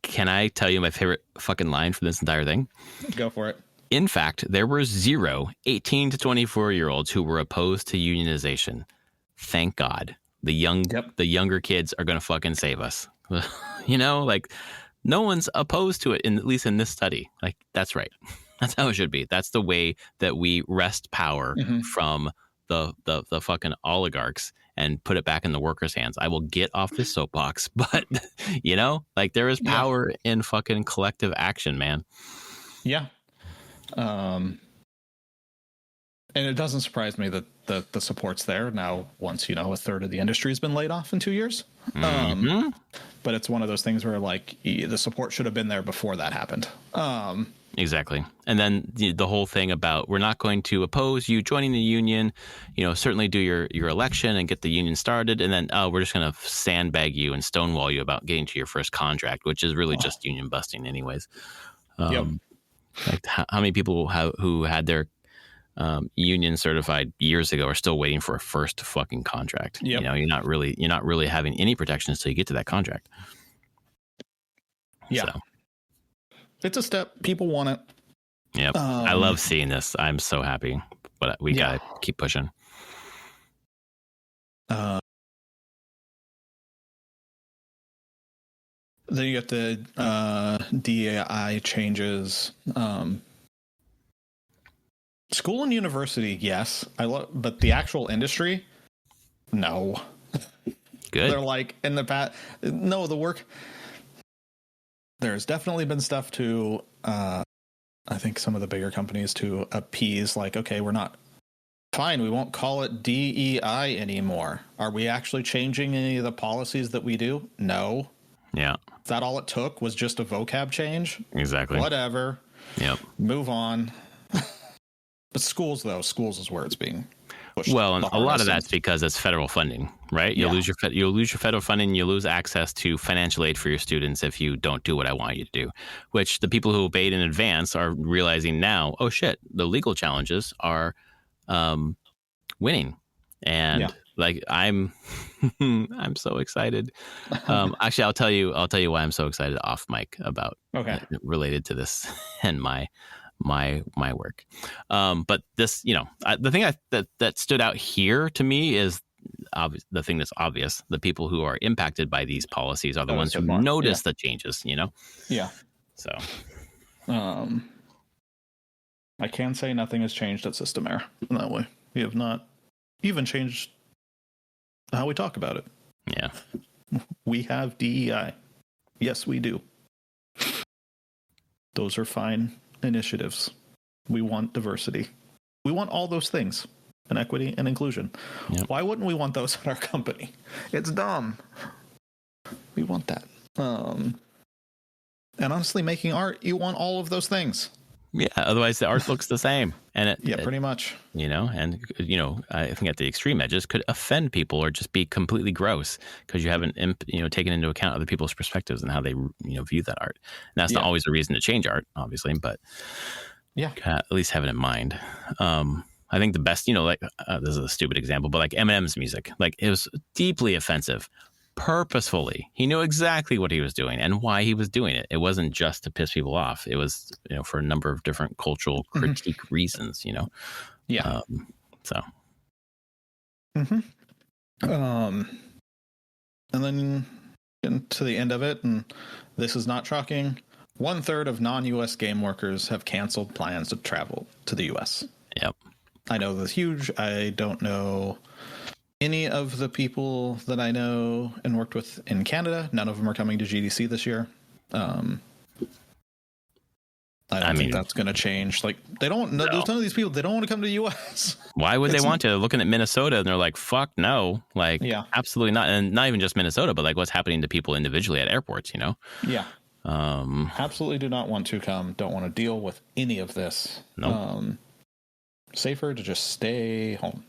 Can I tell you my favorite fucking line for this entire thing? Go for it. In fact, there were 0 18 to 24-year-olds who were opposed to unionization. Thank God. The younger kids are going to fucking save us. You know, like no one's opposed to it, at least in this study. Like, that's right. That's how it should be. That's the way that we wrest power from the fucking oligarchs and put it back in the workers' hands. I will get off this soapbox, but you know, like there is power in fucking collective action, man. Yeah. And it doesn't surprise me that the support's there now once, you know, a third of the industry has been laid off in 2 years. But it's one of those things where like the support should have been there before that happened. Exactly. And then the whole thing about we're not going to oppose you joining the union, you know, certainly do your election and get the union started. And then, we're just going to sandbag you and stonewall you about getting to your first contract, which is really just union busting anyways. Like how many people who had their union certified years ago are still waiting for a first fucking contract? You know, you're not really having any protections until you get to that contract. Yeah. So. It's a step. People want it. Yep. I love seeing this. I'm so happy, but we gotta keep pushing. Then you get the DEI changes. School and university, yes, but the actual industry, no. Good. They're like in the past. No, the work. There's definitely been stuff to, I think some of the bigger companies to appease, like, okay, we're not fine. We won't call it DEI anymore. Are we actually changing any of the policies that we do? No. Yeah. That all it took was just a vocab change. Exactly. Whatever. Yep. Move on. But schools is where it's being pushed. Well, and a lot of that's because it's federal funding, right? You'll lose your federal funding. You lose access to financial aid for your students if you don't do what I want you to do. Which the people who obeyed in advance are realizing now. Oh shit! The legal challenges are winning, and like I'm so excited. Actually, I'll tell you why I'm so excited off mic about related to this and my work. But this, you know, the thing that stood out here to me is the thing that's obvious. The people who are impacted by these policies are the ones who notice the changes, you know? Yeah. So, I can say nothing has changed at System Air in that way. We have not even changed how we talk about it. Yeah. We have DEI. Yes, we do. Those are fine initiatives. We want diversity. We want all those things, and equity and inclusion. Yep. Why wouldn't we want those at our company? It's dumb. We want that. And honestly, making art, you want all of those things. Yeah, otherwise the art looks the same. And pretty much. You know, and you know, I think at the extreme edges could offend people or just be completely gross because you haven't taken into account other people's perspectives and how they view that art. And that's not always a reason to change art, obviously, but at least have it in mind. I think the best, this is a stupid example, but like Eminem's music, like it was deeply offensive. Purposefully, he knew exactly what he was doing and why he was doing it. It wasn't just to piss people off. It was, for a number of different cultural critique reasons. So. And then into the end of it, and this is not shocking. 1/3 of non-U.S. game workers have canceled plans to travel to the U.S. Yep. I know that's huge. I don't know any of the people that I know and worked with in Canada. None of them are coming to GDC this year. I don't think that's going to change. Like they don't. No. There's none of these people. They don't want to come to the U.S. Why would they want to? They're looking at Minnesota and they're like, "Fuck no!" Like, absolutely not. And not even just Minnesota, but like what's happening to people individually at airports. Yeah. Absolutely do not want to come. Don't want to deal with any of this. No. Safer to just stay home.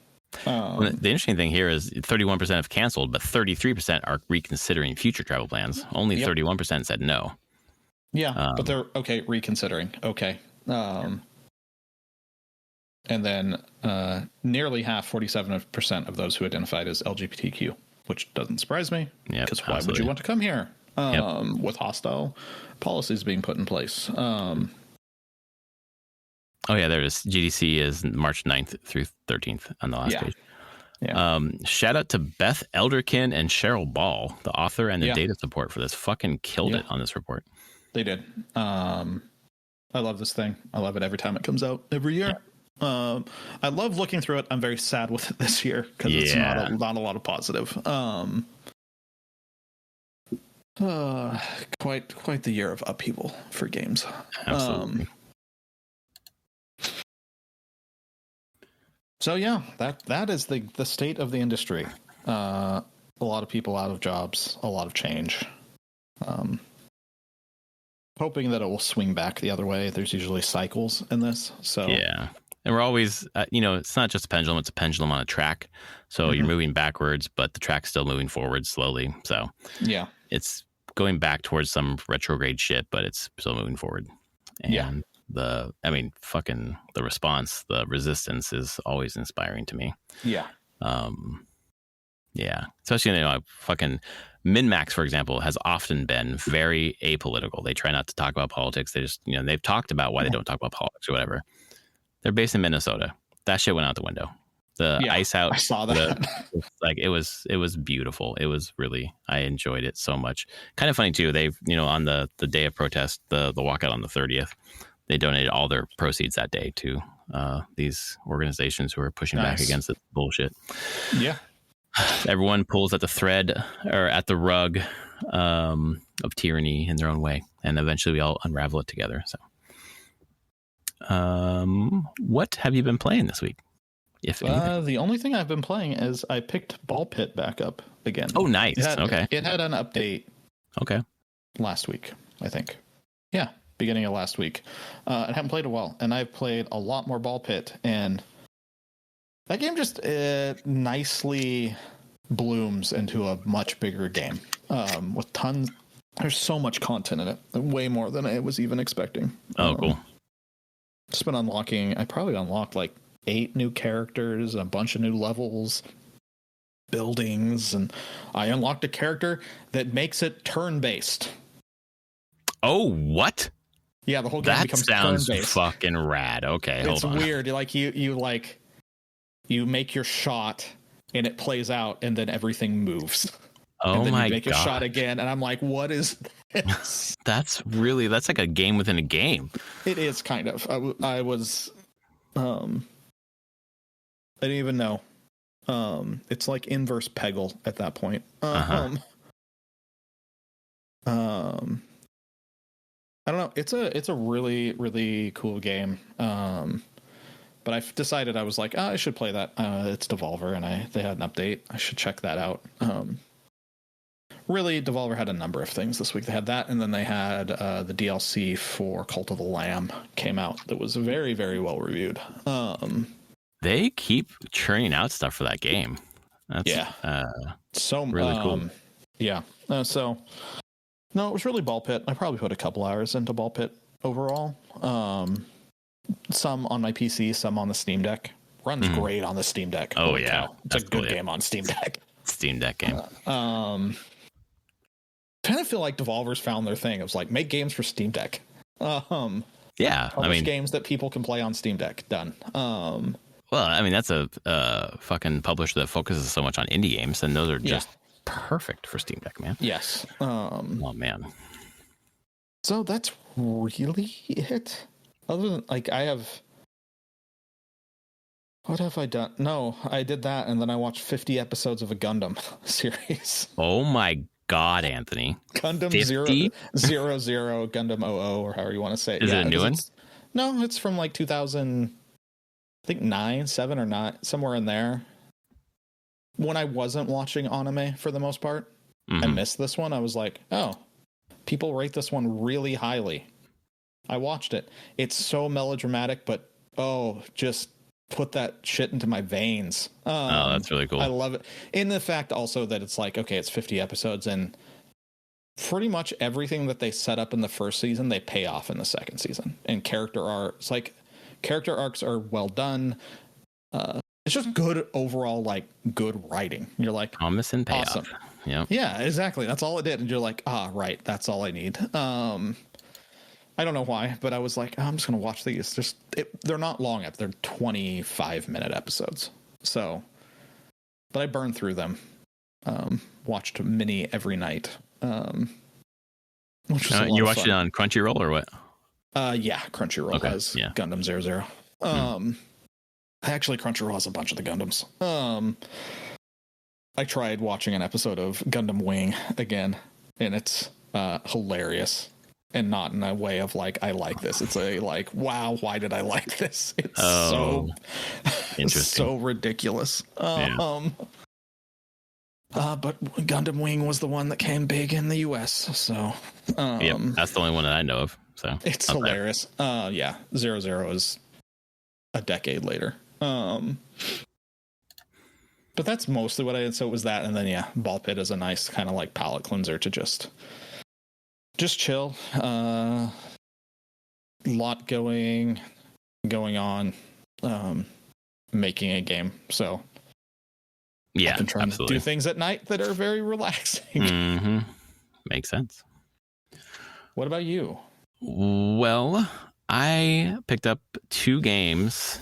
Well, the interesting thing here is 31% have canceled, but 33% are reconsidering future travel plans. Only 31% said no. Yeah, but they're okay reconsidering. Okay. And then nearly half, 47% of those who identified as LGBTQ, which doesn't surprise me. Because why would you want to come here with hostile policies being put in place? Oh, yeah, there it is. GDC is March 9th through 13th on the last page. Yeah. Shout out to Beth Elderkin and Cheryl Ball, the author and the data support for this. Fucking killed it on this report. They did. I love this thing. I love it every time it comes out every year. I love looking through it. I'm very sad with it this year because it's not a lot of positive. Quite the year of upheaval for games. Absolutely. So yeah, that is the state of the industry. A lot of people out of jobs, a lot of change. Hoping that it will swing back the other way. There's usually cycles in this. So yeah. And we're always, it's not just a pendulum, it's a pendulum on a track. So you're moving backwards, but the track's still moving forward slowly. So yeah, it's going back towards some retrograde shit, but it's still moving forward. And the response, the resistance is always inspiring to me. Yeah. Yeah. Especially, fucking MinMax, for example, has often been very apolitical. They try not to talk about politics. They just, they've talked about why they don't talk about politics or whatever. They're based in Minnesota. That shit went out the window. The ice out. I saw that. It was beautiful. It was really, I enjoyed it so much. Kind of funny too. They've, on the day of protest, the walkout on the 30th, they donated all their proceeds that day to these organizations who are pushing back against this bullshit. Yeah. Everyone pulls at the thread or at the rug of tyranny in their own way. And eventually we all unravel it together. So. What have you been playing this week? If anything? The only thing I've been playing is I picked Ball Pit back up again. Oh, nice. It had an update. Okay. Last week, I think. Yeah, beginning of last week. I haven't played it well, and I've played a lot more Ball Pit, and that game just nicely blooms into a much bigger game with tons. There's so much content in it, way more than I was even expecting. Oh, cool. Just been unlocking. I probably unlocked like 8 new characters, a bunch of new levels, buildings, and I unlocked a character that makes it turn-based. Oh, what? Yeah, the whole game becomes turn-based. That sounds fucking rad. Okay, hold on. It's weird. Like you make your shot and it plays out, and then everything moves. Oh and then my god! You make a shot again, and I'm like, what is this? That's like a game within a game. It is kind of. I was, I didn't even know. It's like inverse Peggle at that point. I don't know. It's a really, really cool game. But I've decided I was like, I should play that. It's Devolver, and they had an update. I should check that out. Really, Devolver had a number of things this week. They had that, and then they had the DLC for Cult of the Lamb came out that was very, very well reviewed. They keep churning out stuff for that game. That's, so really cool. Yeah. So, no, it was really Ball Pit. I probably put a couple hours into Ball Pit overall. Some on my PC, some on the Steam Deck. Runs great on the Steam Deck. Oh, yeah. It's a good game on Steam Deck. Steam Deck game. Kind of feel like Devolver's found their thing. It was like, make games for Steam Deck. Publish games that people can play on Steam Deck. Done. Well, I mean, that's a fucking publisher that focuses so much on indie games, and those are just perfect for Steam Deck, man. Yes. Oh, man. So that's really it. Other than, like, what have I done? No, I did that, and then I watched 50 episodes of a Gundam series. Oh my god, Anthony. Gundam 000, Gundam 00, or however you want to say it. Is it a new one? No, it's from like 2000, I think 7 or 9, somewhere in there. When I wasn't watching anime for the most part, I missed this one. I was like, oh, people rate this one really highly. I watched it. It's so melodramatic, but just put that shit into my veins. Oh, that's really cool. I love it. And the fact also that it's like, okay, it's 50 episodes and pretty much everything that they set up in the first season, they pay off in the second season. And character arcs are well done. It's just good overall, like good writing. You're like, promise and payoff. Awesome. Yeah, exactly. That's all it did. And you're like, right. That's all I need. I don't know why, but I was like, I'm just going to watch these. They're not long up. They're 25-minute episodes. So, but I burned through them. Watched mini every night. Which was you watched it on Crunchyroll or what? Yeah, Crunchyroll has Gundam 00. Actually, Crunchyroll has a bunch of the Gundams. I tried watching an episode of Gundam Wing again, and it's hilarious. And not in a way of like, I like this. It's a like, wow, why did I like this? It's so interesting. So ridiculous. But Gundam Wing was the one that came big in the US. So that's the only one that I know of. So it's hilarious. 00 is a decade later. But that's mostly what I did. So it was that, and then Ball Pit is a nice kind of like palate cleanser to just chill. Lot going on, making a game. So I've been trying to do things at night that are very relaxing. Makes sense. What about you? Well, I picked up 2 games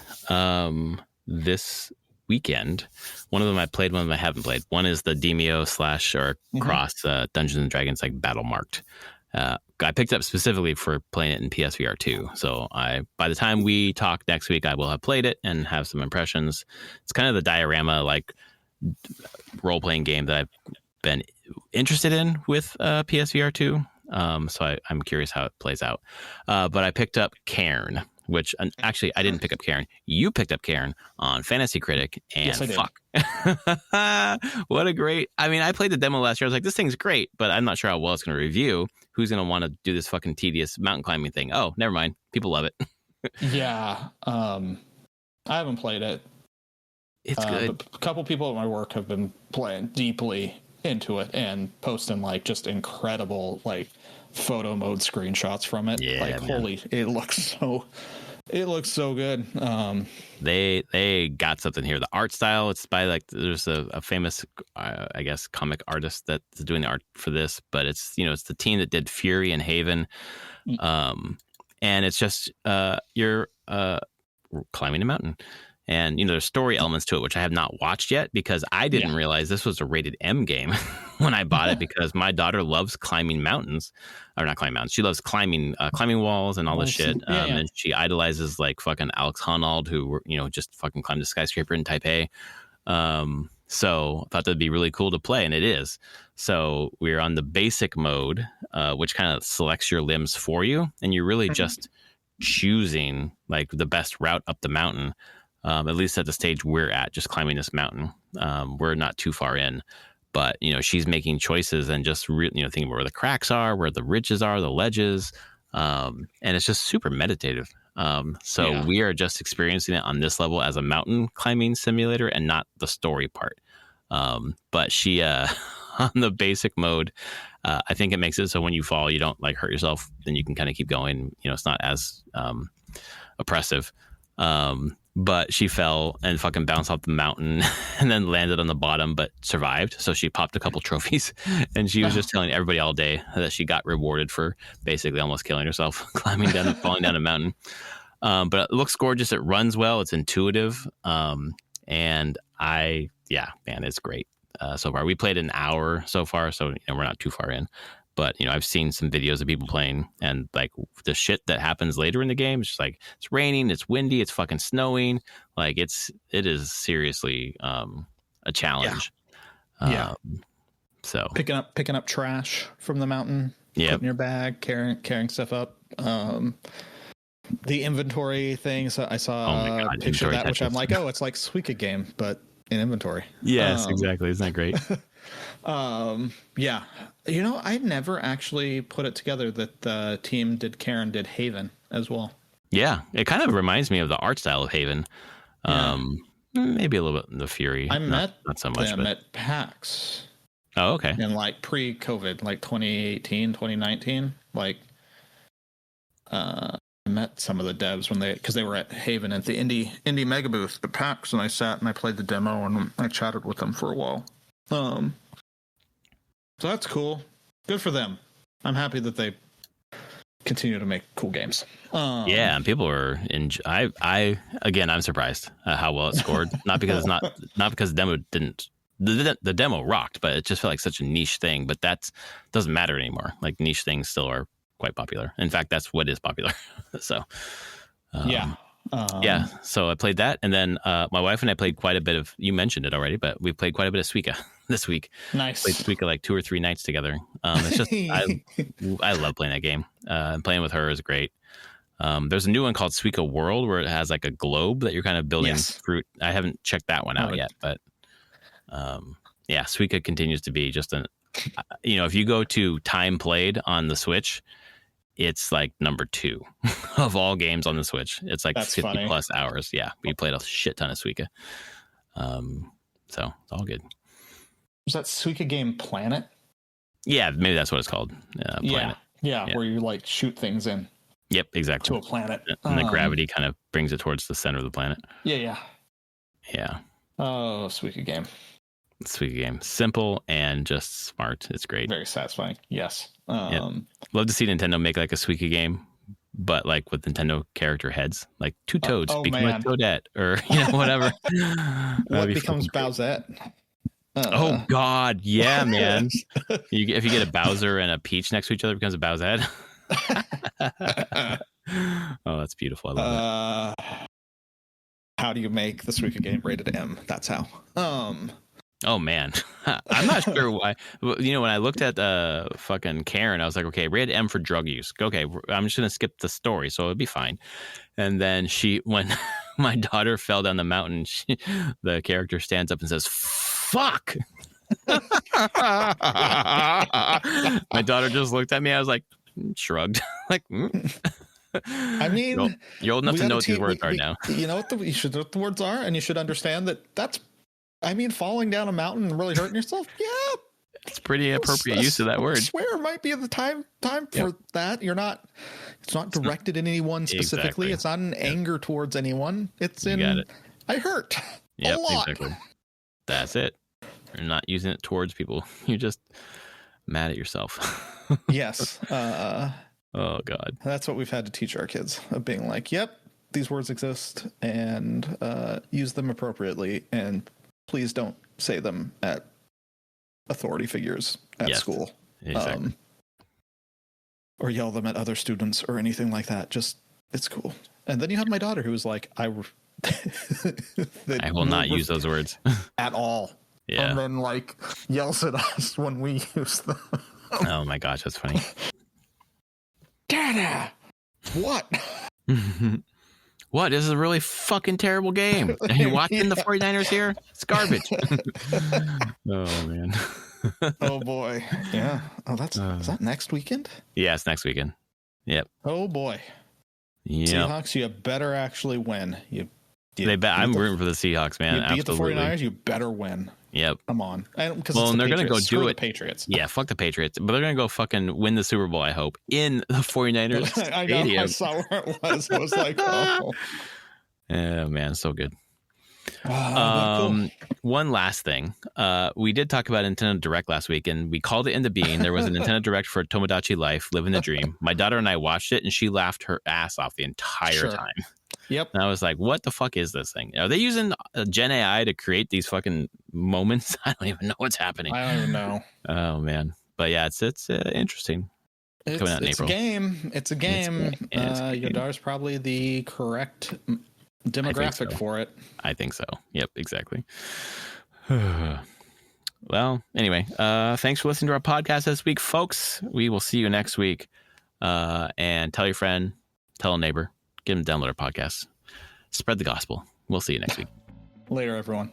this weekend. One of them I played, one of them I haven't played. One is the Demio / cross Dungeons and Dragons like battle marked. I picked up specifically for playing it in PSVR 2. So by the time we talk next week, I will have played it and have some impressions. It's kind of the diorama like role playing game that I've been interested in with PSVR 2. So I'm curious how it plays out. But I picked up Cairn, which actually I didn't pick up Cairn. You picked up Cairn on Fantasy Critic, and yes, I did. Fuck. What a great... I mean, I played the demo last year. I was like, this thing's great, but I'm not sure how well it's going to review. Who's going to want to do this fucking tedious mountain climbing thing? Oh, never mind. People love it. Yeah. I haven't played it. It's good. But a couple people at my work have been playing deeply into it and posting like just incredible like photo mode screenshots from it. Yeah, like, man. Holy, it looks so good. They got something here. The art style, it's by like there's a famous I guess comic artist that's doing the art for this, but it's it's the team that did Fury and Haven. And it's just you're climbing a mountain. And, there's story elements to it, which I have not watched yet because I didn't realize this was a rated M game when I bought it because my daughter loves climbing mountains. Or not climbing mountains. She loves climbing walls and all this shit. And she idolizes like fucking Alex Honnold, who, just fucking climbed a skyscraper in Taipei. So I thought that'd be really cool to play, and it is. So we're on the basic mode, which kind of selects your limbs for you. And you're really just choosing like the best route up the mountain. At least at the stage we're at, just climbing this mountain. We're not too far in, but she's making choices and just thinking where the cracks are, where the ridges are, the ledges, and it's just super meditative. We are just experiencing it on this level as a mountain climbing simulator and not the story part. But she on the basic mode, I think it makes it so when you fall, you don't like hurt yourself. Then you can kind of keep going. It's not as oppressive. But she fell and fucking bounced off the mountain and then landed on the bottom, but survived. So she popped a couple trophies, and she was just telling everybody all day that she got rewarded for basically almost killing herself, climbing down and falling down a mountain. But it looks gorgeous. It runs well. It's intuitive. And it's great. So far, we played an hour so far, so we're not too far in. But I've seen some videos of people playing, and like the shit that happens later in the game, it's just like it's raining, it's windy, it's fucking snowing. Like it is seriously a challenge. So picking up trash from the mountain, putting in your bag, carrying stuff up. The inventory things. I saw a picture of that, which I'm like, it's like Suika game, but in inventory. Yes, exactly. Isn't that great? I never actually put it together that the team did Cairn did Haven as well. Yeah, it kind of reminds me of the art style of Haven. Maybe a little bit in the Fury. I met not so much, them but at PAX. Oh, okay. And like pre-COVID, like 2018, 2019, like I met some of the devs because they were at Haven at the indie mega booth, the PAX, and I sat and I played the demo and I chatted with them for a while. So that's cool. Good for them. I'm happy that they continue to make cool games. Yeah, and people are I again, I'm surprised how well it scored. Not because the demo didn't. The demo rocked, but it just felt like such a niche thing. But that doesn't matter anymore. Like niche things still are quite popular. In fact, that's what is popular. So yeah. So I played that, and then my wife and I played quite a bit of. You mentioned it already, but we played quite a bit of Suika this week. Nice. Played Suika like 2 or 3 nights together. It's just I love playing that game. Playing with her is great. There's a new one called Suika World where it has like a globe that you're kind of building fruit. I haven't checked that one out yet, but Suika continues to be just if you go to time played on the Switch, it's like number 2 of all games on the Switch. It's like That's 50 funny. plus hours. Yeah, we played a shit ton of Suika. So it's all good. Was that Suika game Planet? Yeah, maybe that's what it's called. Planet. Yeah, where you like shoot things in. Yep, exactly. To a planet. And the gravity kind of brings it towards the center of the planet. Yeah. Oh, Suika game. Suika game. Simple and just smart. It's great. Very satisfying. Yes. Love to see Nintendo make like a Suika game, but like with Nintendo character heads, like 2 toads become a Toadette or whatever. What becomes Bowsette? Oh God, yeah, man. If you get a Bowser and a Peach next to each other, it becomes a Bowsette. Oh, that's beautiful. I love that. How do you make the Suika game rated M? That's how. Oh man, I'm not sure why. When I looked at fucking Cairn, I was like, okay, rated M for drug use. Okay, I'm just gonna skip the story, so it'll be fine. And then when my daughter fell down the mountain, the character stands up and says, "Fuck." My daughter just looked at me. I was like, shrugged. Like, I mean, you're old enough to know what these words are now. You know what you should know what the words are, and you should understand that's. I mean, falling down a mountain and really hurting yourself. Yeah, it's pretty appropriate use of that word. I swear, it might be the time for that. It's not directed at anyone specifically. Exactly. It's not an anger towards anyone. It's I hurt a lot. Exactly. That's it. You're not using it towards people. You're just mad at yourself. Yes. Oh God. That's what we've had to teach our kids, of being like, yep, these words exist, and use them appropriately, and please don't say them at authority figures at school. Exactly. Or yell them at other students or anything like that. Just, it's cool. And then you have my daughter who was like, I will not use those words at all. Yeah. And then like yells at us when we use them. Oh my gosh, that's funny. Dada! What? What? This is a really fucking terrible game. Are you watching the 49ers here? It's garbage. Oh, man. Oh, boy. Yeah. Oh, is that next weekend? Yeah, it's next weekend. Yep. Oh, boy. Yep. Seahawks, you better actually win. I'm rooting for the Seahawks, man. You beat the 49ers, you better win. Yep. Come on. And they're going to go do it. The Patriots. Yeah, fuck the Patriots. But they're going to go fucking win the Super Bowl, I hope, in the 49ers stadium. I know. I saw where it was. I was like, oh. Oh, man, so good. Cool. One last thing. We did talk about Nintendo Direct last week, and we called it into being. There was a Nintendo Direct for Tomodachi Life, Living the Dream. My daughter and I watched it, and she laughed her ass off the entire time. Yep. And I was like, what the fuck is this thing? Are they using Gen AI to create these fucking moments? I don't even know what's happening. I don't even know. Oh, man. But yeah, it's interesting. Coming out in April. It's a game. Your daughter's probably the correct demographic for it. I think so. Yep, exactly. Well, anyway, thanks for listening to our podcast this week, folks. We will see you next week. And tell your friend, tell a neighbor. Get them to download our podcast. Spread the gospel. We'll see you next week. Later, everyone.